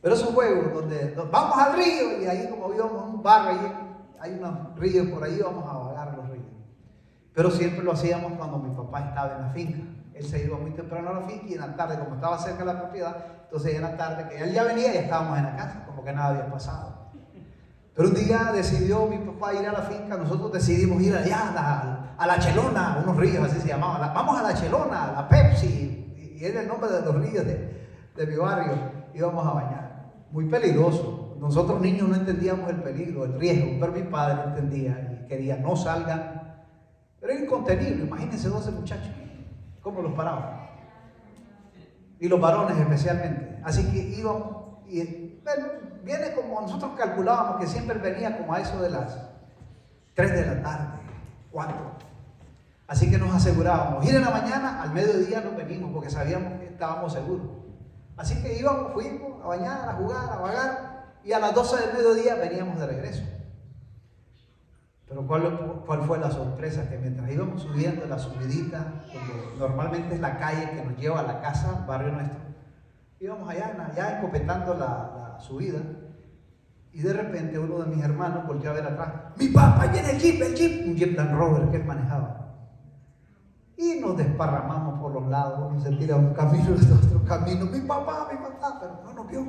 Pero esos juegos donde vamos al río y ahí como íbamos en un barrio, hay unos ríos por ahí, vamos a vagar los ríos. Pero siempre lo hacíamos cuando mi papá estaba en la finca. Él se iba muy temprano a la finca y en la tarde, como estaba cerca de la propiedad, entonces en la tarde que él ya venía y estábamos en la casa, como que nada había pasado. Pero un día decidió mi papá ir a la finca, nosotros decidimos ir allá a la Chelona, unos ríos así se llamaban. Vamos a la Chelona, a la Pepsi, y era el nombre de los ríos de mi barrio, íbamos a bañar. Muy peligroso. Nosotros niños no entendíamos el peligro, el riesgo, pero mi padre entendía y quería no salgan. Pero era incontenible, imagínense 12 muchachos, cómo los paraban. Y los varones especialmente. Así que íbamos, y bueno, viene como nosotros calculábamos que siempre venía como a eso de las 3 de la tarde, 4. Así que nos asegurábamos, ir en la mañana, al mediodía nos venimos porque sabíamos que estábamos seguros. Así que íbamos, fuimos a bañar, a jugar, a vagar, y a las 12 del mediodía veníamos de regreso. Pero ¿cuál fue la sorpresa? Que mientras íbamos subiendo la subidita, donde normalmente es la calle que nos lleva a la casa, barrio nuestro, íbamos allá encopetando la subida, y de repente uno de mis hermanos volvió a ver atrás, ¡mi papá viene el jeep! Un Jeep Land Rover que él manejaba. Y nos desparramamos por los lados, uno se tira un camino, otro camino, mi papá, pero no nos vio.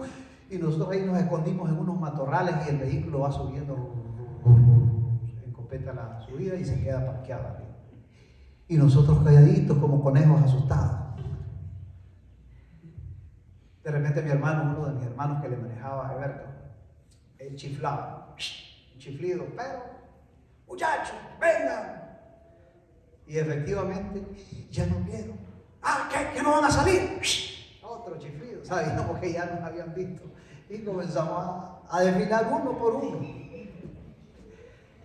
Y nosotros ahí nos escondimos en unos matorrales y el vehículo va subiendo, encopeta la subida y se queda parqueado arriba. Y nosotros calladitos como conejos asustados. De repente mi hermano, uno de mis hermanos que le manejaba a Alberto, él chiflaba, un chiflido, pero muchachos, vengan. Y efectivamente, ya nos vieron. ¿Qué no van a salir? Otro chiflido, sabíamos que ya nos habían visto. Y comenzamos a desfilar uno por uno.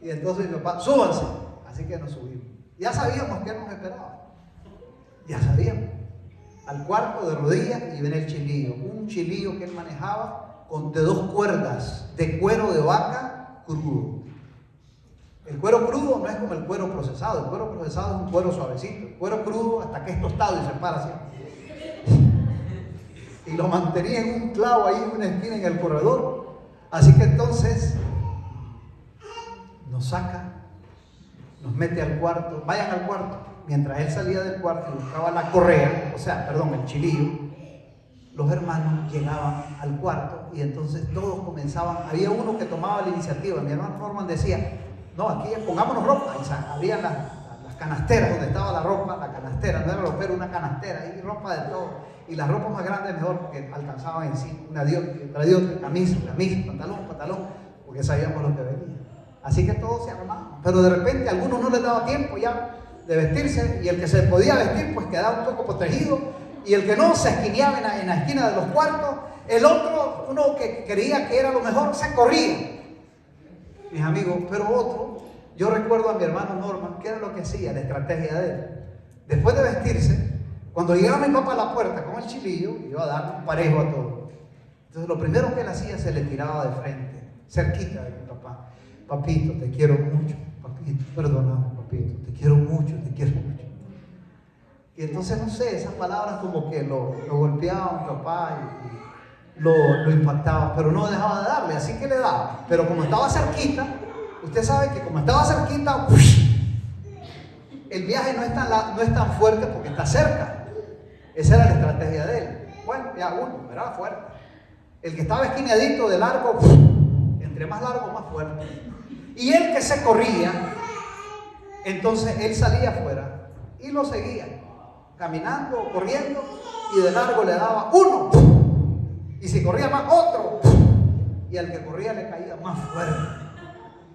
Y entonces mi papá, súbanse. Así que nos subimos. Ya sabíamos que él nos esperaba. Ya sabíamos. Al cuarto de rodillas y ven el chilillo. Un chilillo que él manejaba de 2 cuerdas de cuero de vaca crudo. El cuero crudo no es como el cuero procesado. El cuero procesado es un cuero suavecito. El cuero crudo hasta que es tostado y se para así. Y lo mantenía en un clavo ahí en una esquina en el corredor. Así que entonces nos saca, nos mete al cuarto. Vayan al cuarto. Mientras él salía del cuarto y buscaba la correa, el chilillo, los hermanos llegaban al cuarto y entonces todos comenzaban. Había uno que tomaba la iniciativa. Mi hermano Norman decía, no, aquí pongámonos ropa. Y abrían las canasteras donde estaba la ropa, la canastera, no era ropa, era una canastera, y ropa de todo. Y las ropas más grandes mejor porque alcanzaban en sí una diotra, camisa, pantalón, porque sabíamos lo que venía. Así que todos se armaban. Pero de repente a algunos no les daba tiempo ya de vestirse, y el que se podía vestir pues quedaba un poco protegido, y el que no se esquineaba en la esquina de los cuartos. El otro, uno que creía que era lo mejor, se corría. Mis amigos, pero otro, yo recuerdo a mi hermano Norman, ¿qué era lo que hacía? La estrategia de él. Después de vestirse, cuando llegaba mi papá a la puerta con el chilillo, iba a dar un parejo a todos. Entonces lo primero que él hacía, se le tiraba de frente, cerquita de mi papá. Papito, te quiero mucho. Papito, perdóname, papito, te quiero mucho, te quiero mucho. Y entonces, no sé, esas palabras como que lo golpeaban mi papá y lo impactaban, pero no dejaba de darle, así que le daba. Pero como estaba cerquita, usted sabe que como estaba cerquita, el viaje no es tan fuerte porque está cerca. Esa era la estrategia de él. Bueno, ya uno, era fuerte. El que estaba esquinadito de largo, entre más largo, más fuerte. Y el que se corría, entonces él salía afuera y lo seguía, caminando, corriendo, y de largo le daba uno, y si corría más, otro, y al que corría le caía más fuerte.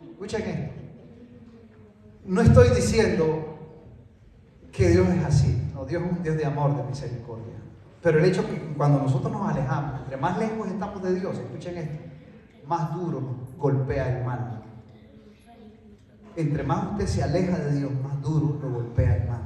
Escuchen esto. No estoy diciendo que Dios es así, no, Dios es un Dios de amor, de misericordia. Pero el hecho que cuando nosotros nos alejamos, entre más lejos estamos de Dios, escuchen esto, más duro nos golpea el mal. Entre más usted se aleja de Dios, más duro lo golpea el mal.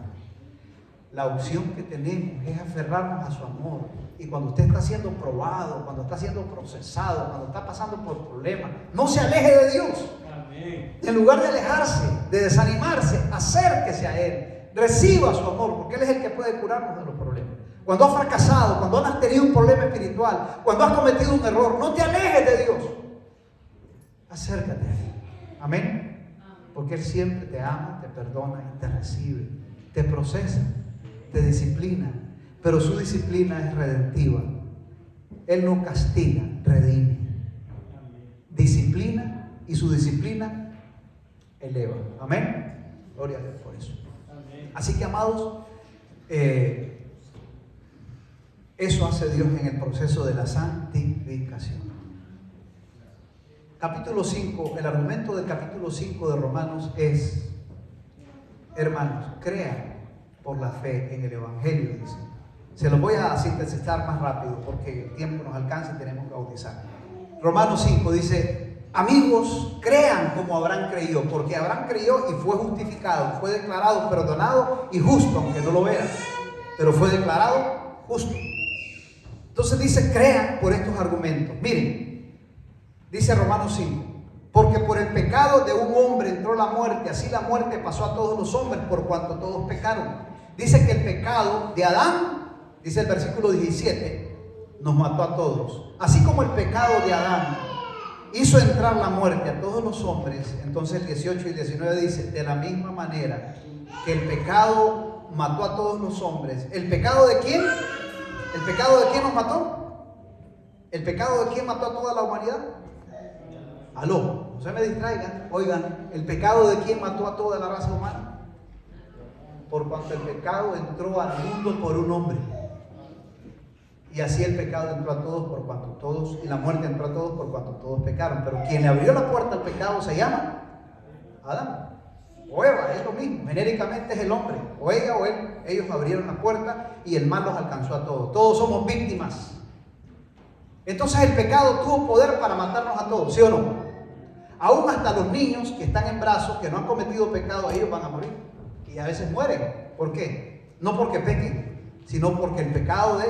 La opción que tenemos es aferrarnos a su amor. Y cuando usted está siendo probado, cuando está siendo procesado, cuando está pasando por problemas, no se aleje de Dios. Amén. En lugar de alejarse, de desanimarse, acérquese a Él. Reciba su amor, porque Él es el que puede curarnos de los problemas. Cuando has fracasado, cuando has tenido un problema espiritual, cuando has cometido un error, no te alejes de Dios. Acércate a Él. Amén. Porque Él siempre te ama, te perdona y te recibe. Te procesa, te disciplina. Pero su disciplina es redentiva. Él no castiga, redime. Disciplina, y su disciplina eleva. Amén. Gloria a Dios por eso. Así que, amados, eso hace Dios en el proceso de la santificación. Capítulo 5, el argumento del capítulo 5 de Romanos es: hermanos, crean por la fe en el Evangelio, dice. Se los voy a sintetizar más rápido porque el tiempo nos alcanza y tenemos que bautizar. Romanos 5 dice: amigos, crean como Abraham creyó, porque Abraham creyó y fue justificado, fue declarado perdonado y justo, aunque no lo era, pero fue declarado justo. Entonces dice: crean por estos argumentos. Miren, dice Romanos 5: porque por el pecado de un hombre entró la muerte, así la muerte pasó a todos los hombres por cuanto todos pecaron. Dice que el pecado de Adán, dice el versículo 17, nos mató a todos. Así como el pecado de Adán hizo entrar la muerte a todos los hombres, entonces el 18 y 19 dice: de la misma manera que el pecado mató a todos los hombres. ¿El pecado de quién? ¿El pecado de quién nos mató? ¿El pecado de quién mató a toda la humanidad? Aló, no se me distraigan. Oigan, ¿el pecado de quién mató a toda la raza humana? Por cuanto el pecado entró al mundo por un hombre. Y así el pecado entró a todos por cuanto todos, y la muerte entró a todos por cuanto todos pecaron. Pero quien le abrió la puerta al pecado se llama Adán o Eva, es lo mismo, genéricamente es el hombre, o ella o él. Ellos abrieron la puerta y el mal los alcanzó a todos. Todos somos víctimas. Entonces el pecado tuvo poder para matarnos a todos, ¿sí o no? Aún hasta los niños que están en brazos, que no han cometido pecado, ellos van a morir. Y a veces mueren. ¿Por qué? No porque pequen, sino porque el pecado de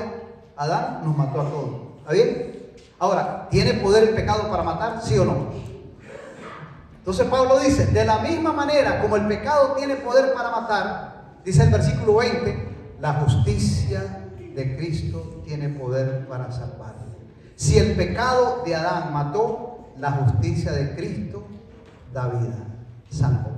Adán nos mató a todos. ¿Está bien? Ahora, ¿tiene poder el pecado para matar? ¿Sí o no? Entonces Pablo dice: de la misma manera como el pecado tiene poder para matar, dice el versículo 20, la justicia de Cristo tiene poder para salvar. Si el pecado de Adán mató, la justicia de Cristo da vida, salvó.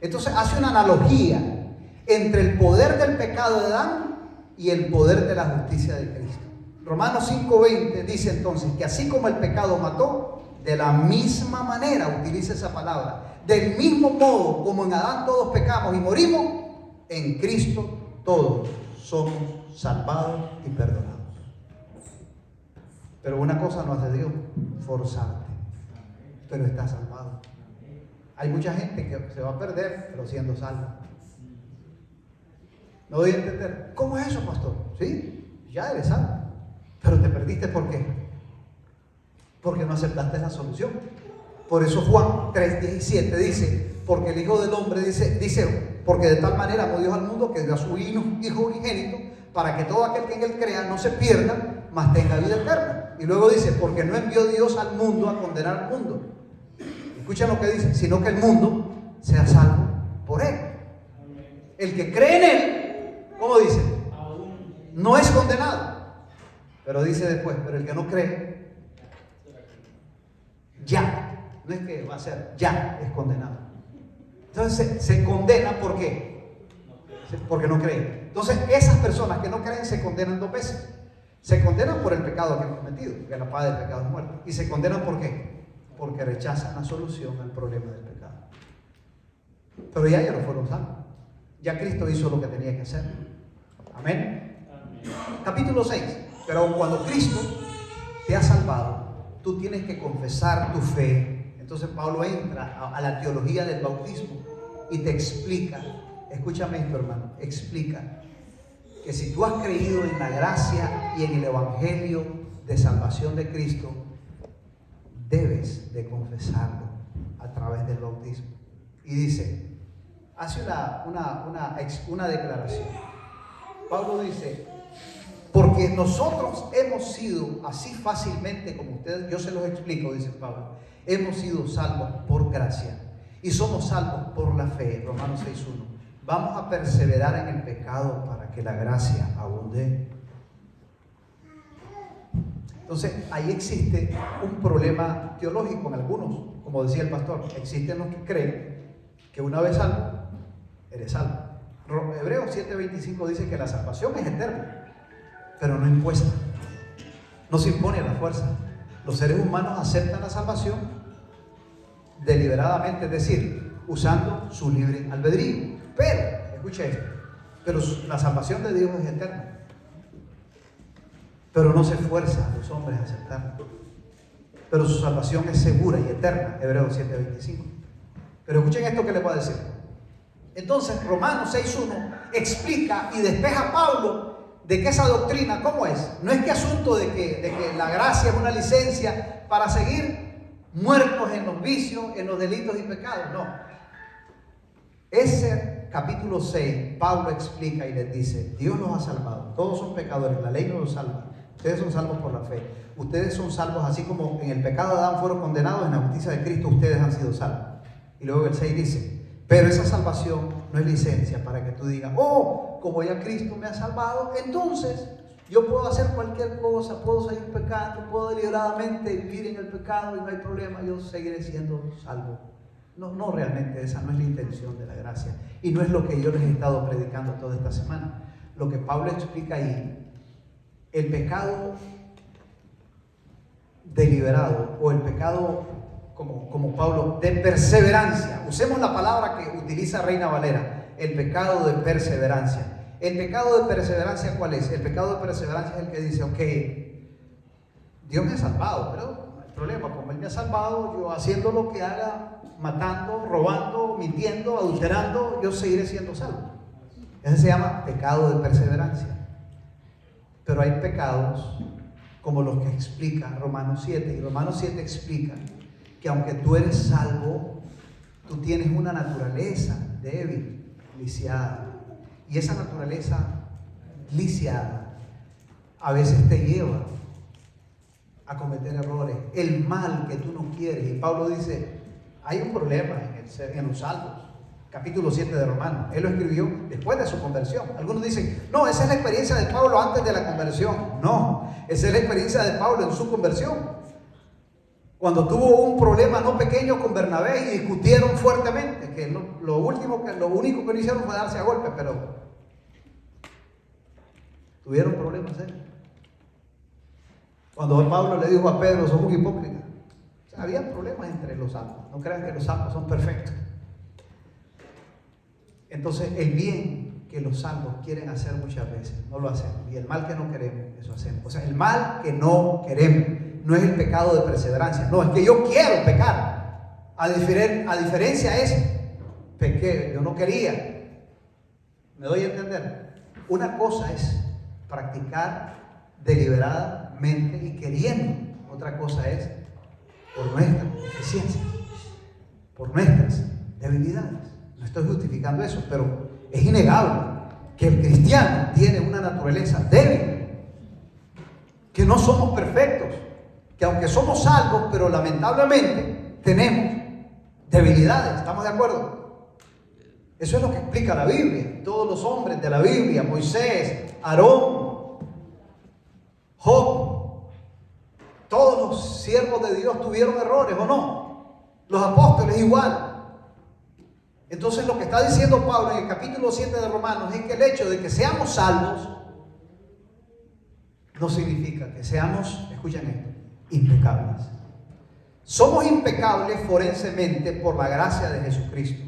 Entonces hace una analogía entre el poder del pecado de Adán y el poder de la justicia de Cristo. Romanos 5:20 dice entonces que así como el pecado mató, de la misma manera, utiliza esa palabra, del mismo modo como en Adán todos pecamos y morimos, en Cristo todos somos salvados y perdonados. Pero una cosa no hace Dios: forzarte, pero estás salvado. Hay mucha gente que se va a perder, pero siendo salva. No doy a entender. ¿Cómo es eso, pastor? Sí, ya eres salvo, pero te perdiste. ¿Por qué? Porque no aceptaste la solución. Por eso Juan 3:17 dice: porque el Hijo del Hombre dice, porque de tal manera amó Dios al mundo que dio a su Hijo unigénito, para que todo aquel que en él crea no se pierda, mas tenga vida eterna. Y luego dice, porque no envió Dios al mundo a condenar al mundo. Escuchen lo que dice, sino que el mundo sea salvo por él. El que cree en él, ¿cómo dice? No es condenado. Pero dice después, pero el que no cree, ya, no es que va a ser, ya es condenado. Entonces se condena, ¿por qué? Porque no creen. Entonces esas personas que no creen se condenan dos veces. Se condenan por el pecado que han cometido, que la paga del pecado es muerte. Y se condenan ¿por qué? Porque rechazan la solución al problema del pecado. Pero ya no fueron salvos. Ya Cristo hizo lo que tenía que hacer. Amén. Capítulo 6. Pero cuando Cristo te ha salvado, tú tienes que confesar tu fe. Entonces Pablo entra a la teología del bautismo y te explica, escúchame esto, hermano, explica que si tú has creído en la gracia y en el evangelio de salvación de Cristo, debes de confesarlo a través del bautismo. Y dice, hace una declaración. Pablo dice, porque nosotros hemos sido así fácilmente como ustedes, yo se los explico, dice Pablo, hemos sido salvos por gracia y somos salvos por la fe, Romanos 6:1. Vamos a perseverar en el pecado para que la gracia abunde. Entonces, ahí existe un problema teológico en algunos, como decía el pastor. Existen los que creen que una vez salvo, eres salvo. Hebreos 7:25 dice que la salvación es eterna, pero no impuesta. No se impone a la fuerza. Los seres humanos aceptan la salvación deliberadamente, es decir, usando su libre albedrío. Pero, escuche esto, pero la salvación de Dios es eterna. Pero no se fuerza a los hombres a aceptarla. Pero su salvación es segura y eterna, Hebreos 7:25. Pero escuchen esto que les voy a decir. Entonces, Romanos 6:1 explica y despeja a Pablo de que esa doctrina, ¿cómo es? No es que asunto de que la gracia es una licencia para seguir muertos en los vicios, en los delitos y pecados, no. Ese capítulo 6, Pablo explica y les dice, Dios los ha salvado, todos son pecadores, la ley no los salva, ustedes son salvos por la fe, ustedes son salvos así como en el pecado de Adán fueron condenados, en la justicia de Cristo ustedes han sido salvos. Y luego el 6 dice, pero esa salvación no es licencia para que tú digas, oh, como ya Cristo me ha salvado, entonces yo puedo hacer cualquier cosa, puedo seguir pecando, puedo deliberadamente vivir en el pecado y no hay problema, yo seguiré siendo salvo. No, realmente esa no es la intención de la gracia. Y no es lo que yo les he estado predicando toda esta semana. Lo que Pablo explica ahí, el pecado deliberado o el pecado, como Pablo, de perseverancia. Usemos la palabra que utiliza Reina Valera, el pecado de perseverancia. El pecado de perseverancia, ¿cuál es? El pecado de perseverancia es el que dice, ok, Dios me ha salvado, pero no hay problema, como Él me ha salvado, yo haciendo lo que haga, matando, robando, mintiendo, adulterando, yo seguiré siendo salvo. Ese se llama pecado de perseverancia. Pero hay pecados como los que explica Romanos 7. Y Romanos 7 explica que aunque tú eres salvo, tú tienes una naturaleza débil, lisiada. Y esa naturaleza lisiada a veces te lleva a cometer errores, el mal que tú no quieres. Y Pablo dice, hay un problema en los salvos. Capítulo 7 de Romanos. Él lo escribió después de su conversión. Algunos dicen, no, esa es la experiencia de Pablo antes de la conversión. No, esa es la experiencia de Pablo en su conversión. Cuando tuvo un problema no pequeño con Bernabé y discutieron fuertemente, que lo único que no hicieron fue darse a golpes, pero tuvieron problemas serios. Cuando Pablo le dijo a Pedro, sos un hipócrita. O sea, había problemas entre los salvos. No crean que los salvos son perfectos. Entonces, el bien que los salvos quieren hacer muchas veces, no lo hacemos. Y el mal que no queremos, eso hacemos. O sea, el mal que no queremos no es el pecado de perseverancia. No, es que yo quiero pecar. A diferencia es, pequé, yo no quería. ¿Me doy a entender? Una cosa es practicar deliberadamente y queriendo. Otra cosa es por nuestras deficiencias, por nuestras debilidades. No estoy justificando eso, pero es innegable que el cristiano tiene una naturaleza débil, que no somos perfectos. que aunque somos salvos, pero lamentablemente tenemos debilidades. ¿Estamos de acuerdo? Eso es lo que explica la Biblia. Todos los hombres de la Biblia, Moisés, Aarón, Job, todos los siervos de Dios tuvieron errores, ¿o no? Los apóstoles igual. Entonces lo que está diciendo Pablo en el capítulo 7 de Romanos es que el hecho de que seamos salvos no significa que seamos, escuchen esto, impecables. Somos impecables forensemente por la gracia de Jesucristo.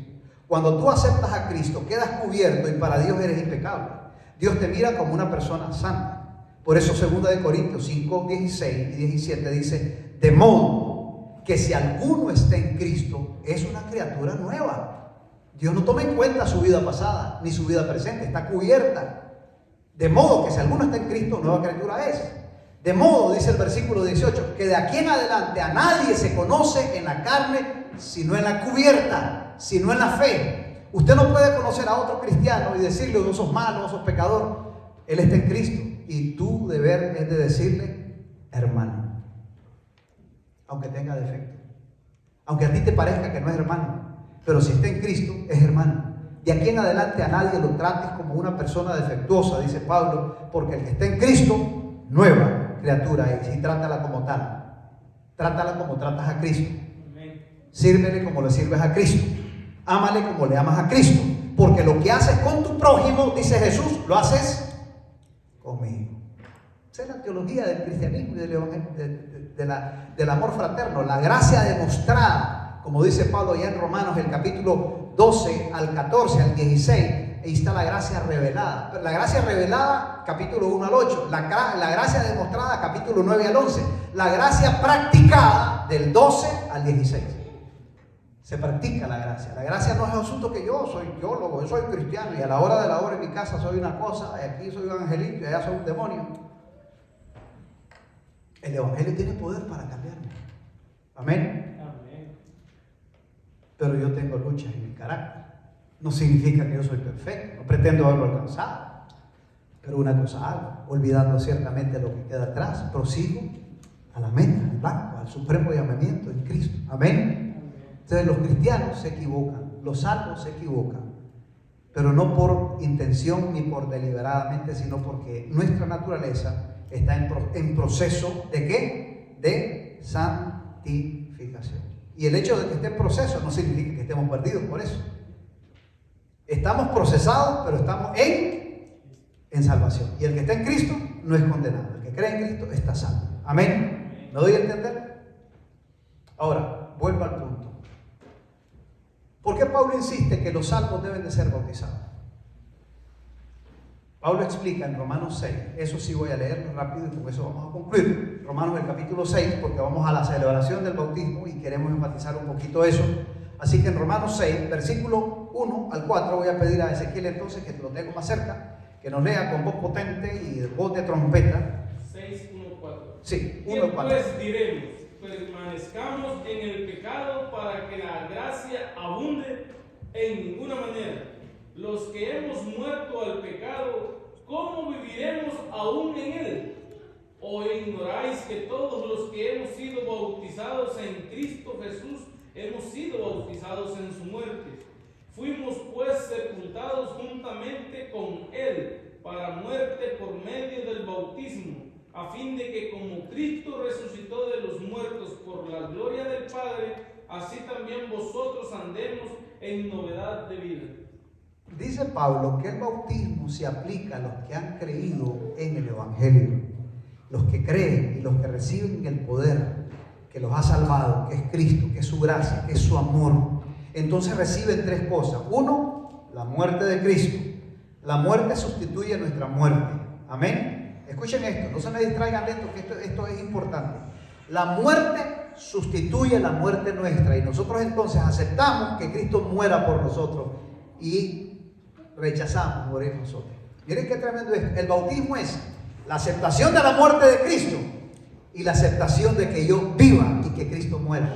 Cuando tú aceptas a Cristo, quedas cubierto y para Dios eres impecable. Dios te mira como una persona santa. Por eso 2 Corintios 5, 16 y 17 dice: de modo que si alguno está en Cristo, es una criatura nueva. Dios no toma en cuenta su vida pasada ni su vida presente, está cubierta. De modo que si alguno está en Cristo, nueva criatura es. De modo, dice el versículo 18, que de aquí en adelante a nadie se conoce en la carne, sino en la cubierta, sino en la fe. Usted no puede conocer a otro cristiano y decirle: no sos malo, no sos pecador. Él está en Cristo y tu deber es de decirle: hermano, aunque tenga defecto, aunque a ti te parezca que no es hermano, pero si está en Cristo es hermano. De aquí en adelante a nadie lo trates como una persona defectuosa, dice Pablo, porque el que está en Cristo, nueva criatura es, y trátala como tal. Trátala como tratas a Cristo. Sírvele como le sirves a Cristo. Ámale como le amas a Cristo. Porque lo que haces con tu prójimo, dice Jesús, lo haces conmigo. Esa es la teología del cristianismo y del amor fraterno. La gracia demostrada, como dice Pablo allá en Romanos, el capítulo 12 al 14 al 16, ahí está la gracia revelada. La gracia revelada, capítulo 1 al 8. La gracia demostrada, capítulo 9 al 11. La gracia practicada, del 12 al 16. Se practica la gracia. La gracia no es asunto que yo soy teólogo, yo soy cristiano y a la hora de la hora en mi casa soy una cosa, y aquí soy un angelito y allá soy un demonio. El evangelio tiene poder para cambiarme. Amén. Pero yo tengo luchas en mi carácter. No significa que yo soy perfecto, no pretendo haberlo alcanzado. Pero una cosa hago, olvidando ciertamente lo que queda atrás, prosigo a la meta, al blanco, al supremo llamamiento en Cristo. Amén. Entonces los cristianos se equivocan, los salvos se equivocan, pero no por intención ni por deliberadamente, sino porque nuestra naturaleza está en proceso ¿de qué? De santificación. Y el hecho de que esté en proceso no significa que estemos perdidos por eso. Estamos procesados, pero estamos en salvación. Y el que está en Cristo no es condenado. El que cree en Cristo está salvo. Amén. ¿Me doy a entender? Ahora, vuelvo al punto. ¿Por qué Pablo insiste que los salvos deben de ser bautizados? Pablo explica en Romanos 6, eso sí voy a leerlo rápido y con eso vamos a concluir. Romanos el capítulo 6, porque vamos a la celebración del bautismo y queremos enfatizar un poquito eso. Así que en Romanos 6, versículo 1 al 4, voy a pedir a Ezequiel entonces, que lo tengo más cerca, que nos lea con voz potente y voz de trompeta. 6, 1, 4. Sí, ¿Qué 1 4. pues diremos? Permanezcamos en el pecado para que la gracia abunde. En ninguna manera. Los que hemos muerto al pecado, ¿cómo viviremos aún en él? ¿O ignoráis que todos los que hemos sido bautizados en Cristo Jesús hemos sido bautizados en su muerte? Fuimos pues sepultados juntamente con él para muerte por medio del bautismo, a fin de que como Cristo resucitó de los muertos por la gloria del Padre, así también vosotros andemos en novedad de vida. Dice Pablo que el bautismo se aplica a los que han creído en el Evangelio, los que creen y los que reciben el poder que los ha salvado, que es Cristo, que es su gracia, que es su amor. Entonces reciben tres cosas. Uno, la muerte de Cristo. La muerte sustituye nuestra muerte. Amén. Escuchen esto, no se me distraigan de esto, que esto es importante. La muerte sustituye la muerte nuestra y nosotros entonces aceptamos que Cristo muera por nosotros y rechazamos morir nosotros. Miren qué tremendo es. El bautismo es la aceptación de la muerte de Cristo y la aceptación de que yo viva y que Cristo muera.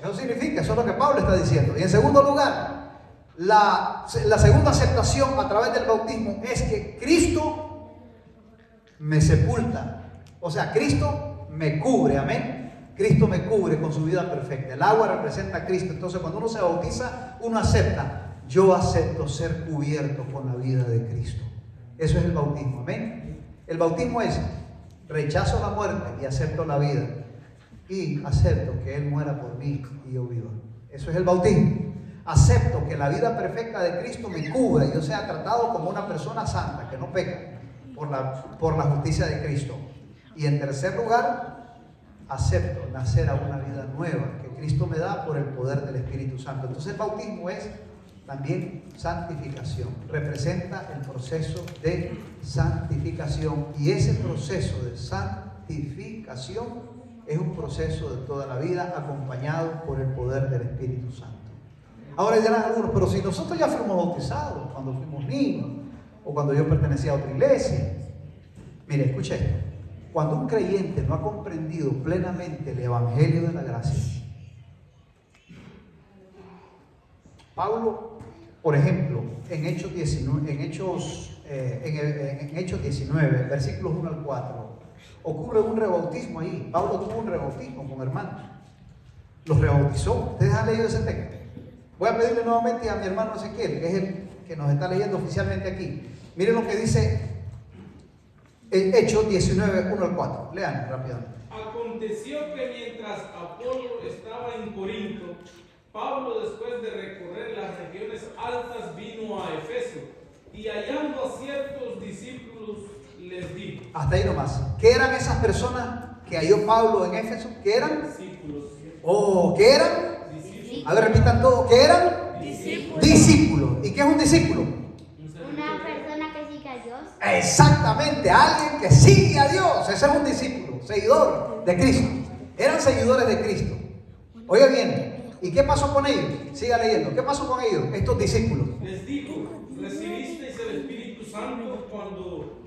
Eso significa, eso es lo que Pablo está diciendo. Y en segundo lugar, la segunda aceptación a través del bautismo es que Cristo me sepulta. O sea, Cristo me cubre, amén. Cristo me cubre con su vida perfecta. El agua representa a Cristo. Entonces cuando uno se bautiza, uno acepta, yo acepto ser cubierto con la vida de Cristo. Eso es el bautismo, amén. El bautismo es rechazo la muerte y acepto la vida. Y acepto que Él muera por mí y yo viva. Eso es el bautismo. Acepto que la vida perfecta de Cristo me cubra y yo sea tratado como una persona santa que no peca por la justicia de Cristo. Y en tercer lugar, acepto nacer a una vida nueva que Cristo me da por el poder del Espíritu Santo. Entonces el bautismo es también santificación. Representa el proceso de santificación. Y ese proceso de santificación es un proceso de toda la vida acompañado por el poder del Espíritu Santo. Ahora dirán algunos, pero si nosotros ya fuimos bautizados cuando fuimos niños o cuando yo pertenecía a otra iglesia. Mire, escucha esto. Cuando un creyente no ha comprendido plenamente el Evangelio de la gracia, Pablo, por ejemplo, en Hechos 19, versículos 1 al 4, ocurre un rebautismo ahí. Pablo tuvo un rebautismo con hermanos. Los rebautizó. ¿Ustedes han leído ese texto? Voy a pedirle nuevamente a mi hermano Ezequiel, que es el que nos está leyendo oficialmente aquí. Miren lo que dice Hechos 19, 1 al 4. Lean rápidamente. Aconteció que mientras Apolo estaba en Corinto, Pablo, después de recorrer las regiones altas, vino a Efeso y hallando a ciertos discípulos les dijo. Hasta ahí nomás. ¿Qué eran esas personas que halló Pablo en Éfeso? ¿Qué eran? Discípulos. Oh, ¿qué eran? Discípulos. A ver, repitan todo. ¿Qué eran? Discípulos. Discípulos. ¿Y qué es un discípulo? Una persona que sigue a Dios. Exactamente, alguien que sigue a Dios. Ese es un discípulo, seguidor de Cristo. Eran seguidores de Cristo. Oiga bien, ¿y qué pasó con ellos? Siga leyendo. ¿Qué pasó con ellos? Estos discípulos. Les dijo, ¿recibisteis el Espíritu Santo cuando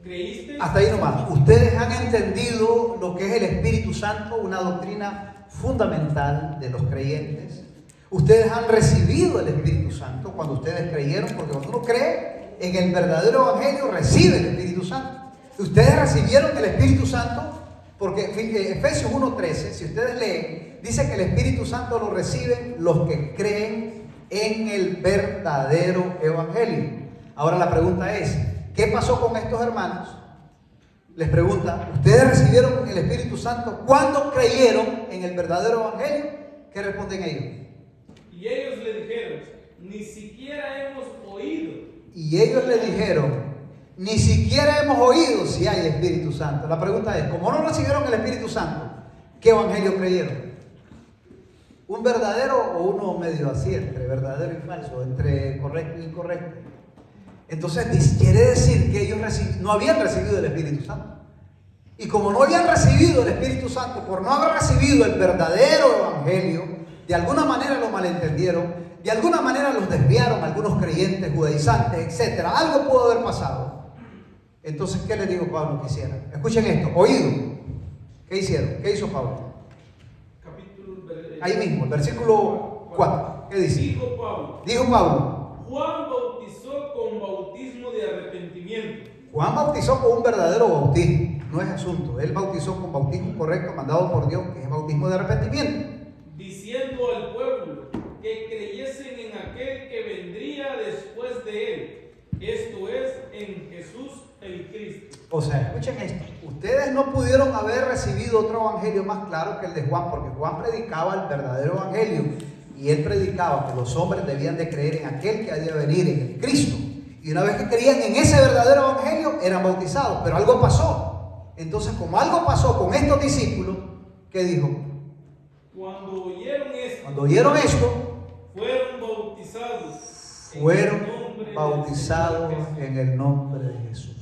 creísteis? Hasta ahí nomás. Ustedes han entendido lo que es el Espíritu Santo, una doctrina fundamental de los creyentes. Ustedes han recibido el Espíritu Santo cuando ustedes creyeron, porque cuando uno cree en el verdadero Evangelio, recibe el Espíritu Santo. Ustedes recibieron el Espíritu Santo porque Efesios 1:13, si ustedes leen, dice que el Espíritu Santo lo reciben los que creen en el verdadero Evangelio. Ahora la pregunta es, ¿qué pasó con estos hermanos? Les pregunta, ¿ustedes recibieron el Espíritu Santo cuando creyeron en el verdadero Evangelio? ¿Qué responden ellos? Y ellos le dijeron, ni siquiera hemos oído. Y ellos le dijeron, ni siquiera hemos oído si hay Espíritu Santo. La pregunta es, ¿cómo no recibieron el Espíritu Santo? ¿Qué evangelio creyeron? ¿Un verdadero o uno medio así, entre verdadero y falso, entre correcto e incorrecto? Entonces quiere decir que ellos no habían recibido el Espíritu Santo. Y como no habían recibido el Espíritu Santo, por no haber recibido el verdadero evangelio, de alguna manera lo malentendieron, de alguna manera los desviaron algunos creyentes judaizantes, etc. Algo pudo haber pasado. Entonces, ¿qué les digo Pablo que hicieran? Escuchen esto, oído. ¿Qué hicieron? ¿Qué hizo Pablo? Ahí mismo, el versículo 4. ¿Qué dice? Dijo Pablo, Juan bautizó con bautismo de arrepentimiento. Juan bautizó con un verdadero bautismo, no es asunto. Él bautizó con bautismo correcto, mandado por Dios, que es bautismo de arrepentimiento. Diciendo al pueblo que creyesen en aquel que vendría después de él, esto es, en Jesús el Cristo. O sea, escuchen esto, ustedes no pudieron haber recibido otro evangelio más claro que el de Juan, porque Juan predicaba el verdadero evangelio, y él predicaba que los hombres debían de creer en aquel que había de venir, en el Cristo, y una vez que creían en ese verdadero evangelio, eran bautizados, pero algo pasó. Entonces, como algo pasó con estos discípulos, ¿qué dijo? Cuando oyeron esto, fueron bautizados. en el nombre de Jesús.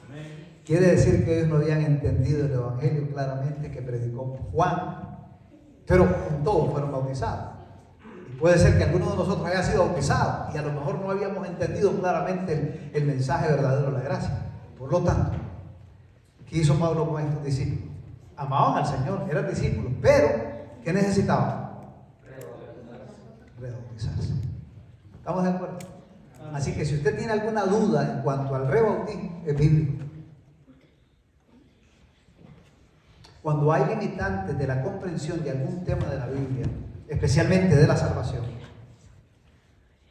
Amén. Quiere decir que ellos no habían entendido el evangelio claramente que predicó Juan, pero con todo fueron bautizados. Y puede ser que alguno de nosotros haya sido bautizado y a lo mejor no habíamos entendido claramente el mensaje verdadero de la gracia. Por lo tanto, ¿qué hizo Pablo con estos discípulos? Amaban al Señor, eran discípulos, pero ¿qué necesitaban? Rebautizarse. ¿Estamos de acuerdo? Así que si usted tiene alguna duda en cuanto al rebautismo, es bíblico. Cuando hay limitantes de la comprensión de algún tema de la Biblia, especialmente de la salvación,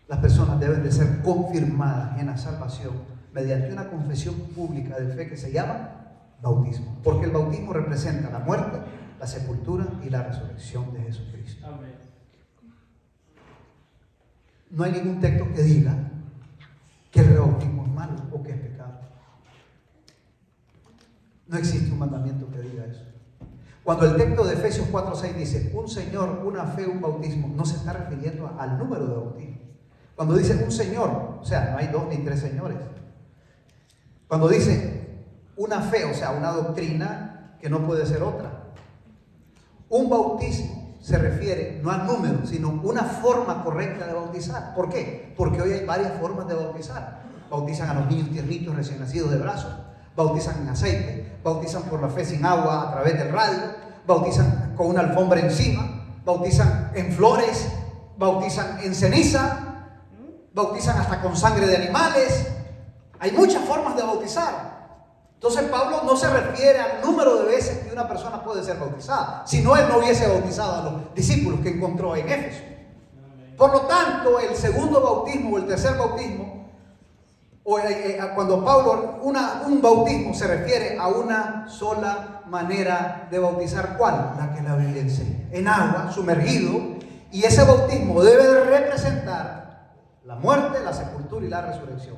las personas deben de ser confirmadas en la salvación mediante una confesión pública de fe que se llama bautismo. Porque el bautismo representa la muerte, la sepultura y la resurrección de Jesucristo. Amén. No hay ningún texto que diga que el rebautismo es malo o que es pecado. No existe un mandamiento que diga eso. Cuando el texto de Efesios 4:6 dice un Señor, una fe, un bautismo, no se está refiriendo al número de bautismo. Cuando dice un Señor, o sea, no hay 2 ni 3 señores. Cuando dice una fe, o sea, una doctrina que no puede ser otra. Un bautismo se refiere no al número, sino una forma correcta de bautizar. ¿Por qué? Porque hoy hay varias formas de bautizar. Bautizan a los niños tiernitos recién nacidos de brazos, bautizan en aceite, bautizan por la fe sin agua a través del radio, bautizan con una alfombra encima, bautizan en flores, bautizan en ceniza, bautizan hasta con sangre de animales. Hay muchas formas de bautizar. Entonces Pablo no se refiere al número de veces que una persona puede ser bautizada, si no, él no hubiese bautizado a los discípulos que encontró en Éfeso. Por lo tanto, el segundo bautismo o el tercer bautismo, cuando Pablo, un bautismo se refiere a una sola manera de bautizar. ¿Cuál? La que la Biblia enseña. En agua, sumergido, y ese bautismo debe de representar la muerte, la sepultura y la resurrección.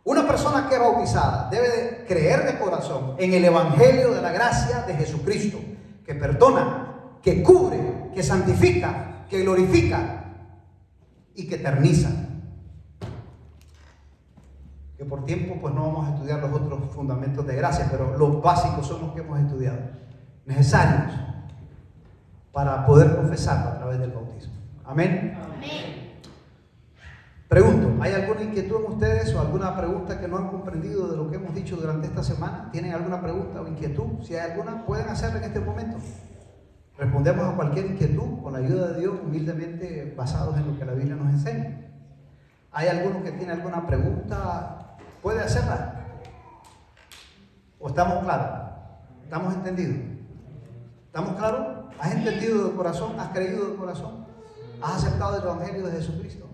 Una persona que es bautizada debe de creer de corazón en el evangelio de la gracia de Jesucristo, que perdona, que cubre, que santifica, que glorifica y que eterniza. Que por tiempo pues no vamos a estudiar los otros fundamentos de gracia, pero los básicos son los que hemos estudiado, necesarios para poder confesarlo a través del bautismo. Amén. Amén. Pregunto, ¿hay alguna inquietud en ustedes o alguna pregunta que no han comprendido de lo que hemos dicho durante esta semana? ¿Tienen alguna pregunta o inquietud? Si hay alguna, pueden hacerla en este momento. Respondemos a cualquier inquietud con la ayuda de Dios, humildemente basados en lo que la Biblia nos enseña. ¿Hay alguno que tiene alguna pregunta? ¿Puede hacerla? ¿O estamos claros? ¿Estamos entendidos? ¿Estamos claros? ¿Has entendido de corazón? ¿Has creído de corazón? ¿Has aceptado el evangelio de Jesucristo?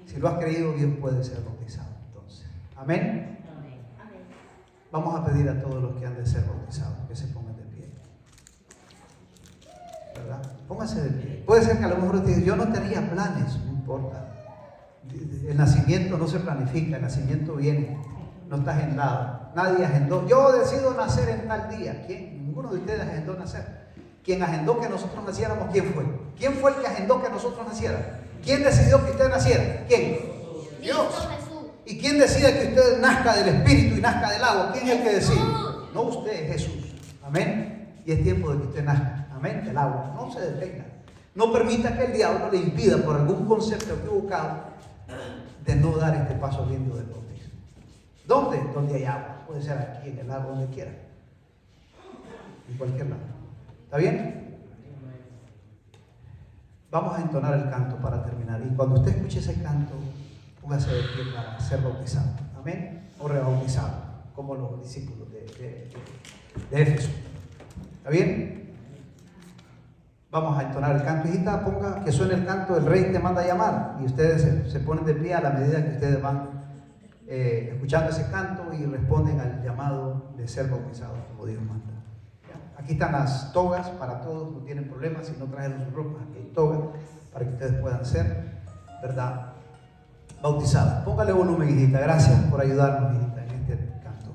Si lo has creído, bien puede ser bautizado entonces. ¿Amén? Vamos a pedir a todos los que han de ser bautizados que se pongan de pie. ¿Verdad? Pónganse de pie. Puede ser que a lo mejor usted diga, yo no tenía planes, no importa. El nacimiento no se planifica, el nacimiento viene, no está agendado. Nadie agendó. Yo decido nacer en tal día. ¿Quién? Ninguno de ustedes agendó nacer. Quien agendó que nosotros naciéramos, ¿quién fue? ¿Quién fue el que agendó que nosotros naciéramos? ¿Quién decidió que usted naciera? ¿Quién? Dios. ¿Y quién decide que usted nazca del Espíritu y nazca del agua? ¿Quién es el que decide? No usted, es Jesús. Amén. Y es tiempo de que usted nazca. Amén. Del agua. No se detenga. No permita que el diablo le impida por algún concepto equivocado de no dar este paso lindo del bautismo. ¿Dónde? Donde hay agua. Puede ser aquí, en el lago, donde quiera. En cualquier lado. ¿Está bien? Vamos a entonar el canto para terminar. Y cuando usted escuche ese canto, póngase de pie para ser bautizado. Amén. O rebautizado, como los discípulos de Éfeso. ¿Está bien? Vamos a entonar el canto. Hijita, ponga que suene el canto, el Rey te manda a llamar. Y ustedes se ponen de pie a la medida que ustedes van escuchando ese canto y responden al llamado de ser bautizados como Dios manda. Aquí están las togas para todos, no tienen problemas. Si no trajeron sus ropas, aquí hay togas para que ustedes puedan ser, ¿verdad?, bautizados. Póngale volumen, hijita. Gracias por ayudarnos, hijita, en este canto.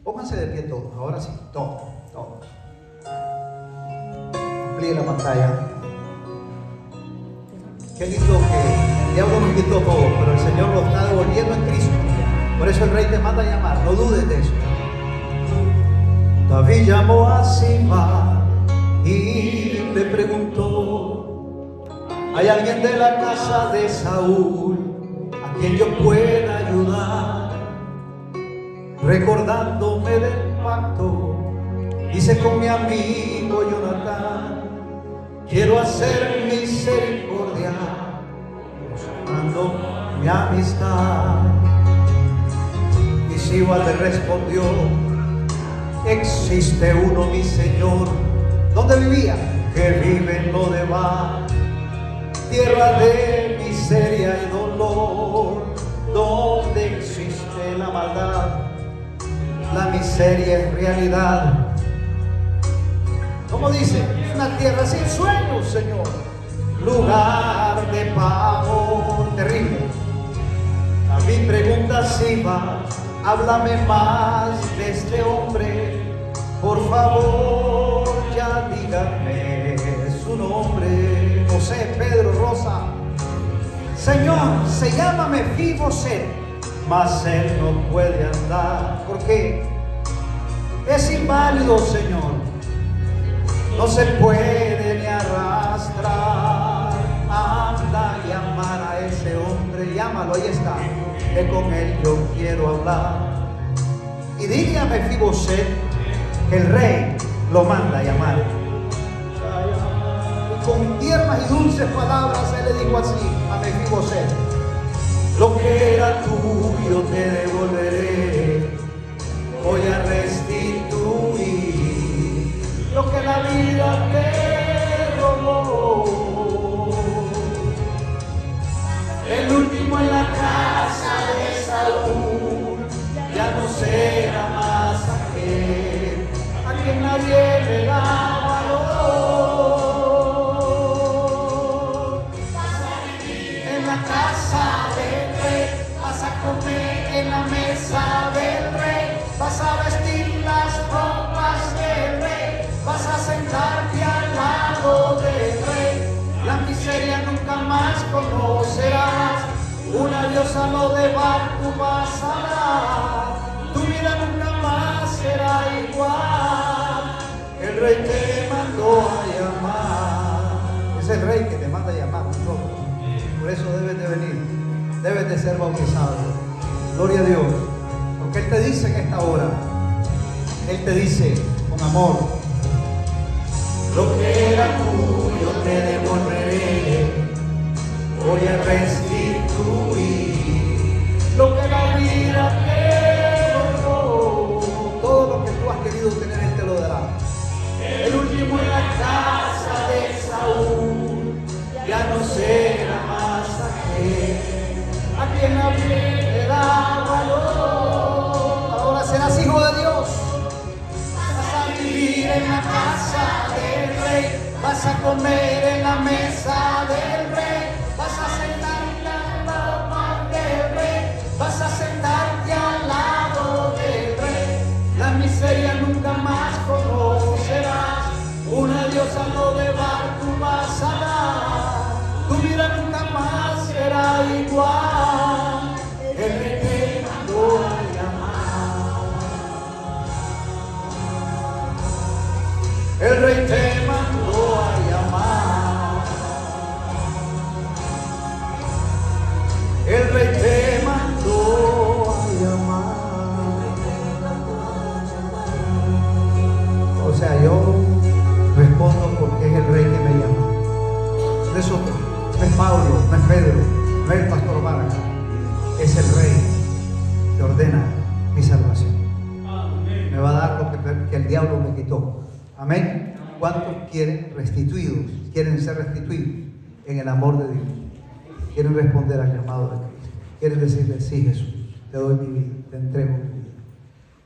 Pónganse de pie todos, ahora sí, todos. Amplíe la pantalla. Qué lindo que el diablo nos quitó todo, pero el Señor lo está devolviendo en Cristo. Por eso el Rey te manda a llamar, no dudes de eso. David llamó a Siba y le preguntó: ¿hay alguien de la casa de Saúl a quien yo pueda ayudar? Recordándome del pacto hice con mi amigo Jonatán, quiero hacer misericordia mostrando mi amistad. Y Siba le respondió: Existe uno, mi Señor, ¿dónde vivía? Que vive en Lodebar, tierra de miseria y dolor, donde existe la maldad, la miseria es realidad. Como dice, una tierra sin sueños, Señor, lugar de pavor terrible. A mi pregunta si va, háblame más de este hombre, por favor, ya dígame su nombre. José, Pedro, Rosa. Señor, se llama Mefiboset, mas él no puede andar. ¿Por qué? Es inválido, Señor. No se puede ni arrastrar. Anda y amar a ese hombre. Llámalo, ahí está. Que con él yo quiero hablar. Y dile a Mefiboset que el rey lo manda a llamar. Y con tiernas y dulces palabras él le dijo así a Mefiboset: lo que era tuyo te devolveré, voy a restituir lo que la vida te robó. El último en la casa de Saúl ya no será más aquel a quien nadie le da valor. Vas a vivir en la casa del rey, vas a comer en la mesa del rey, vas a vestir las ropas del rey, vas a sentarte al lado del rey. La miseria nunca más conocerás, una diosa Lodebar tú vas a dar, tu vida nunca más será igual. El rey te mandó a llamar. Es el rey que te manda a llamar, ¿no? Por eso debes de venir, debes de ser bautizado. Gloria a Dios. Porque Él te dice en esta hora, Él te dice con amor: lo que era tuyo te devolveré, voy a restituir lo que la vida te robó. Todo lo que tú has querido tener, Él te lo dará. El último en la casa de Saúl ya no será más aquel a quien la vida le da valor. Ahora serás hijo de Dios. Vas a vivir en la casa del rey, vas a comer en la mesa del rey, vas a sentarte al lado del rey, vas a sentarte al lado del rey. La miseria nunca más conocerás, una diosa Lodebar tú vas a dar, tu vida nunca más será igual. El rey te mandó a llamar, el rey te mandó a llamar, el rey te mandó a llamar. O sea, yo respondo porque es el rey que me llama. No es otro, no es Pablo, no es Pedro, no es el pastor Vargas, es el rey que ordena mi salvación. Me va a dar lo que el diablo me quitó. Amén. ¿Cuántos quieren restituidos? ¿Quieren ser restituidos en el amor de Dios? ¿Quieren responder al llamado de Cristo? ¿Quieren decirle: sí, Jesús, te doy mi vida, te entrego mi vida?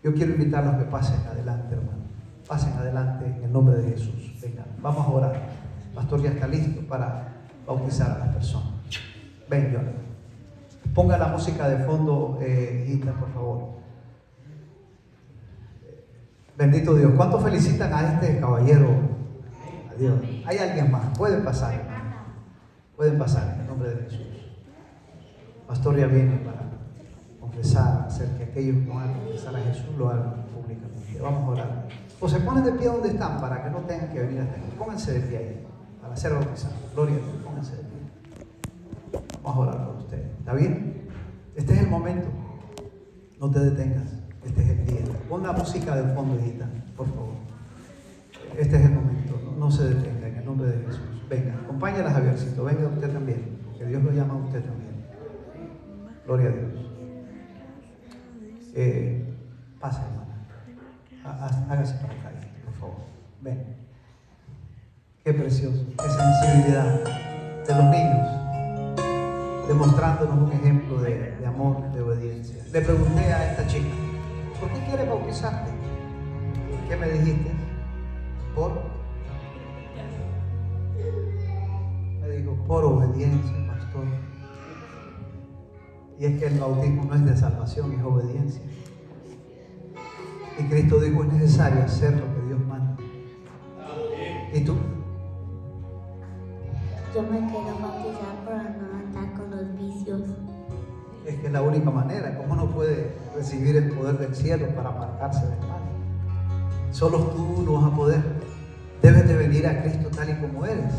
Yo quiero invitarlos a que pasen adelante, hermano. Pasen adelante en el nombre de Jesús. Vengan, vamos a orar. El pastor ya está listo para bautizar a las personas. Ven, Jonathan. Ponga la música de fondo, hijita, por favor. Bendito Dios. ¿Cuántos felicitan a este caballero? A Dios. ¿Hay alguien más? Pueden pasar, hermano. Pueden pasar en el nombre de Jesús. El pastor ya viene para confesar, hacer que aquellos que van a confesar a Jesús lo hagan públicamente. Vamos a orar. O se ponen de pie donde están para que no tengan que venir hasta aquí. Pónganse de pie ahí para ser bautizados. Gloria a Dios. Pónganse de pie. Vamos a orar por ustedes. ¿Está bien? Este es el momento. No te detengas. Este es el día. Pon la música de fondo, hijita, por favor. Este es el momento. No se detenga en el nombre de Jesús. Venga, acompáñala, Javiercito. Venga usted también. Que Dios lo llama a usted también. Gloria a Dios. Pasa, hermana. Hágase para acá, por favor. Ven. Qué precioso. Qué sensibilidad de los niños, demostrándonos un ejemplo de amor, de obediencia. Le pregunté a esta chica, ¿por qué quieres bautizarte? ¿Qué me dijiste? Me dijo, por obediencia, pastor. Y es que el bautismo no es de salvación, es obediencia. Y Cristo dijo, es necesario hacer lo que Dios manda. ¿Y tú? Yo me quiero bautizar para no andar con los vicios. Es que es la única manera. ¿Cómo no puede recibir el poder del cielo para apartarse del mal? Solo tú no vas a poder. Debes de venir a Cristo tal y como eres.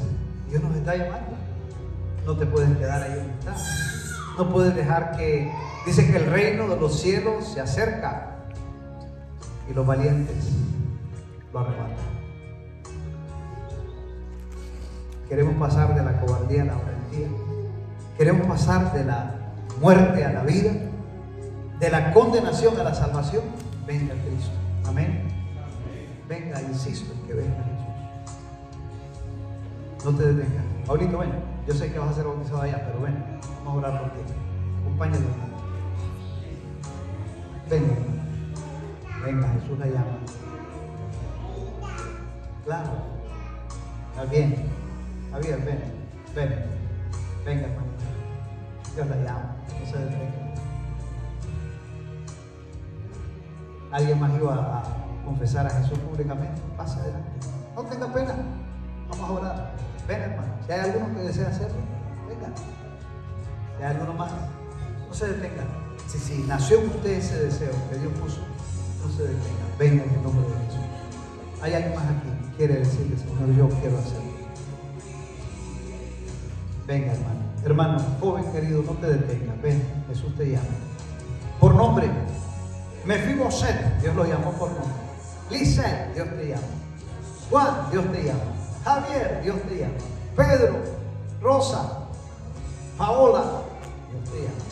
Dios nos está llamando. No te puedes quedar ahí donde estás. No puedes dejar que... Dice que el reino de los cielos se acerca y los valientes lo arrebatan. Queremos pasar de la cobardía a la valentía. Queremos pasar de la muerte a la vida, de la condenación a la salvación. Venga Cristo. Amén. Venga, insisto en que venga Jesús. No te detengas. Paulito, ven. Yo sé que vas a ser bautizado allá, pero ven. Vamos a orar por ti. Acompáñalo. Venga. Venga, Jesús la llama. Claro. Está bien. Javier, ven. Ven. Venga, hermanito. Dios la llama. No se detenga. ¿Alguien más iba a confesar a Jesús públicamente? Pase adelante. No tenga pena. Vamos a orar. Ven, hermano. Si hay alguno que desea hacerlo, venga. Si hay alguno más, no se detenga. Si nació en usted ese deseo que Dios puso, no se detenga. Venga en el nombre de Jesús. Hay alguien más aquí que quiere decirle, Señor, yo quiero hacerlo. Venga, hermano. Hermano, joven querido, no te detengas. Ven, Jesús te llama. Por nombre. Mefiboset, Dios lo llamó por nombre. Lisset, Dios te llama. Juan, Dios te llama. Javier, Dios te llama. Pedro, Rosa, Paola, Dios te llama.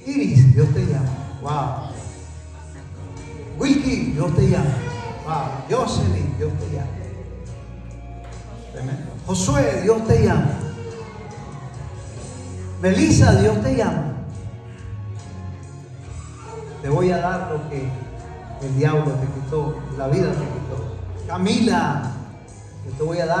Iris, Dios te llama. Wow. Wilkie, Dios te llama. Wow. Jocelyn, Dios te llama. Tremendo. Josué, Dios te llama. Melissa, Dios te llama. Te voy a dar lo que el diablo te quitó, la vida te quitó. Camila, yo te voy a dar